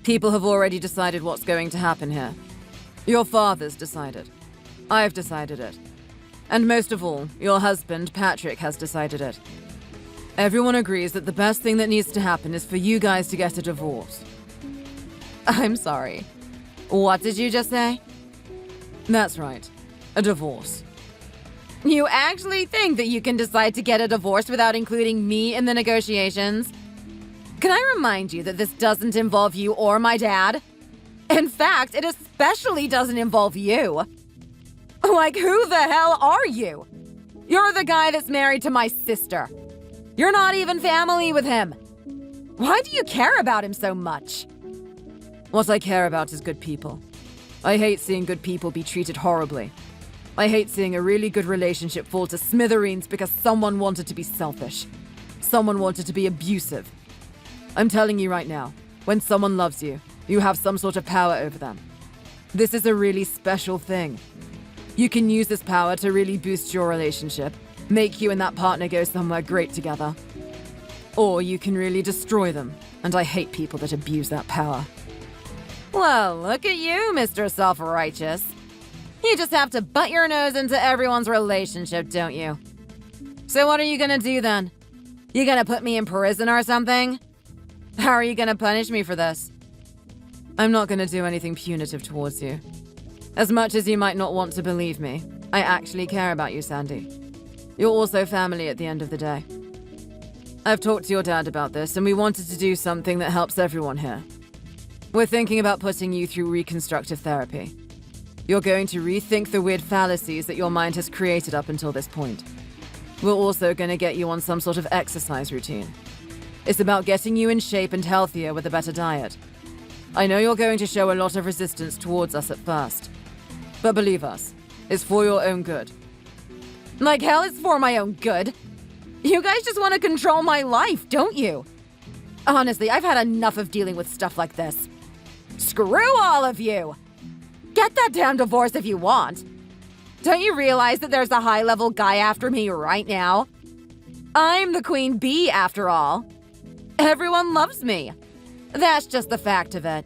People have already decided what's going to happen here. Your father's decided. I've decided it. And most of all, your husband, Patrick, has decided it. Everyone agrees that the best thing that needs to happen is for you guys to get a divorce. I'm sorry. What did you just say? That's right. A divorce. You actually think that you can decide to get a divorce without including me in the negotiations? Can I remind you that this doesn't involve you or my dad? In fact, it especially doesn't involve you. Who the hell are you? You're the guy that's married to my sister. You're not even family with him. Why do you care about him so much? What I care about is good people. I hate seeing good people be treated horribly. I hate seeing a really good relationship fall to smithereens because someone wanted to be selfish. Someone wanted to be abusive. I'm telling you right now, when someone loves you, you have some sort of power over them. This is a really special thing. You can use this power to really boost your relationship, make you and that partner go somewhere great together. Or you can really destroy them, and I hate people that abuse that power. Well, look at you, Mr. Self-Righteous. You just have to butt your nose into everyone's relationship, don't you? So what are you gonna do then? You gonna put me in prison or something? How are you gonna punish me for this? I'm not gonna do anything punitive towards you. As much as you might not want to believe me, I actually care about you, Sandy. You're also family at the end of the day. I've talked to your dad about this, and we wanted to do something that helps everyone here. We're thinking about putting you through reconstructive therapy. You're going to rethink the weird fallacies that your mind has created up until this point. We're also going to get you on some sort of exercise routine. It's about getting you in shape and healthier with a better diet. I know you're going to show a lot of resistance towards us at first. But believe us, it's for your own good. Like hell, it's for my own good. You guys just want to control my life, don't you? Honestly, I've had enough of dealing with stuff like this. Screw all of you! Get that damn divorce if you want. Don't you realize that there's a high-level guy after me right now? I'm the queen bee, after all. Everyone loves me. That's just the fact of it.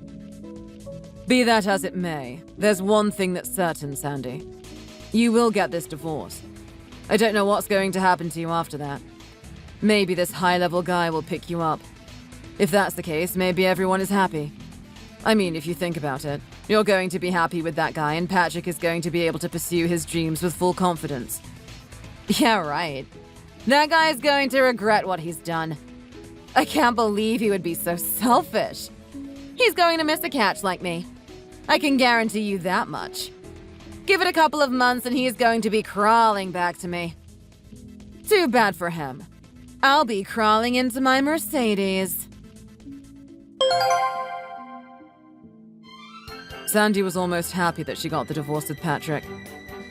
Be that as it may, there's one thing that's certain, Sandy. You will get this divorce. I don't know what's going to happen to you after that. Maybe this high-level guy will pick you up. If that's the case, maybe everyone is happy. I mean, if you think about it, you're going to be happy with that guy, and Patrick is going to be able to pursue his dreams with full confidence. Yeah, right. That guy's going to regret what he's done. I can't believe he would be so selfish. He's going to miss a catch like me. I can guarantee you that much. Give it a couple of months and he's going to be crawling back to me. Too bad for him. I'll be crawling into my Mercedes. Sandy was almost happy that she got the divorce with Patrick.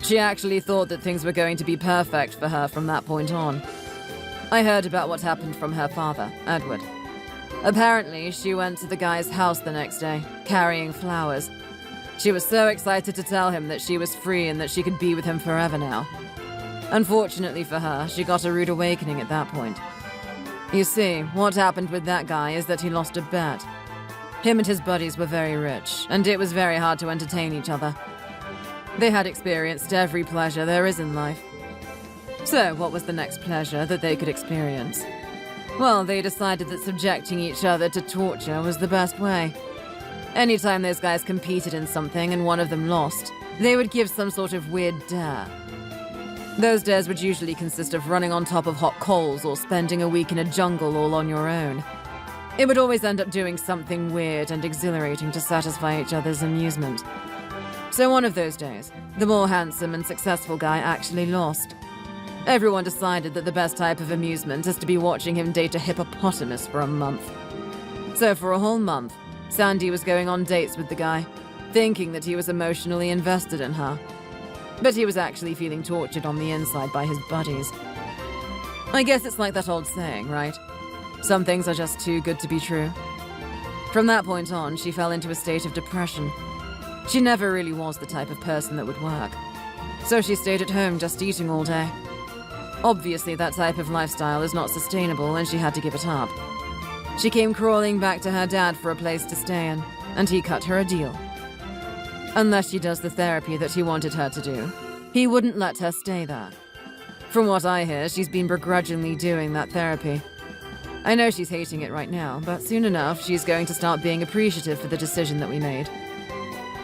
She actually thought that things were going to be perfect for her from that point on. I heard about what happened from her father, Edward. Apparently, she went to the guy's house the next day, carrying flowers. She was so excited to tell him that she was free and that she could be with him forever now. Unfortunately for her, she got a rude awakening at that point. You see, what happened with that guy is that he lost a bet. Him and his buddies were very rich, and it was very hard to entertain each other. They had experienced every pleasure there is in life. So, what was the next pleasure that they could experience? Well, they decided that subjecting each other to torture was the best way. Anytime those guys competed in something and one of them lost, they would give some sort of weird dare. Those dares would usually consist of running on top of hot coals or spending a week in a jungle all on your own. It would always end up doing something weird and exhilarating to satisfy each other's amusement. So one of those days, the more handsome and successful guy actually lost. Everyone decided that the best type of amusement is to be watching him date a hippopotamus for a month. So for a whole month, Sandy was going on dates with the guy, thinking that he was emotionally invested in her. But he was actually feeling tortured on the inside by his buddies. I guess it's like that old saying, right? Some things are just too good to be true. From that point on, she fell into a state of depression. She never really was the type of person that would work. So she stayed at home just eating all day. Obviously, that type of lifestyle is not sustainable and she had to give it up. She came crawling back to her dad for a place to stay in, and he cut her a deal. Unless she does the therapy that he wanted her to do, he wouldn't let her stay there. From what I hear, she's been begrudgingly doing that therapy. I know she's hating it right now, but soon enough, she's going to start being appreciative for the decision that we made.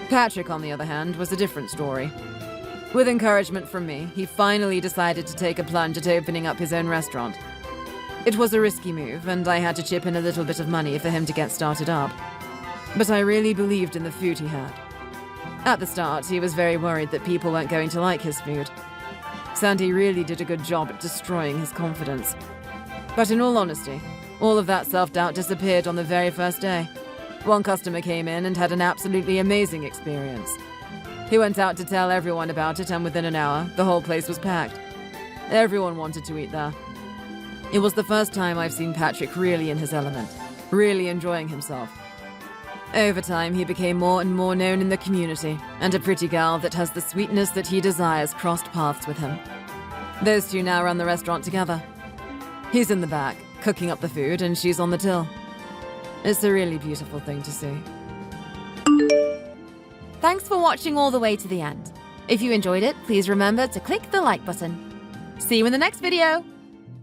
Patrick, on the other hand, was a different story. With encouragement from me, he finally decided to take a plunge at opening up his own restaurant. It was a risky move, and I had to chip in a little bit of money for him to get started up. But I really believed in the food he had. At the start, he was very worried that people weren't going to like his food. Sandy really did a good job at destroying his confidence. But in all honesty, all of that self-doubt disappeared on the very first day. One customer came in and had an absolutely amazing experience. He went out to tell everyone about it, and within an hour, the whole place was packed. Everyone wanted to eat there. It was the first time I've seen Patrick really in his element, really enjoying himself. Over time, he became more and more known in the community, and a pretty girl that has the sweetness that he desires crossed paths with him. Those two now run the restaurant together. He's in the back, cooking up the food, and she's on the till. It's a really beautiful thing to see. Thanks for watching all the way to the end. If you enjoyed it, please remember to click the like button. See you in the next video!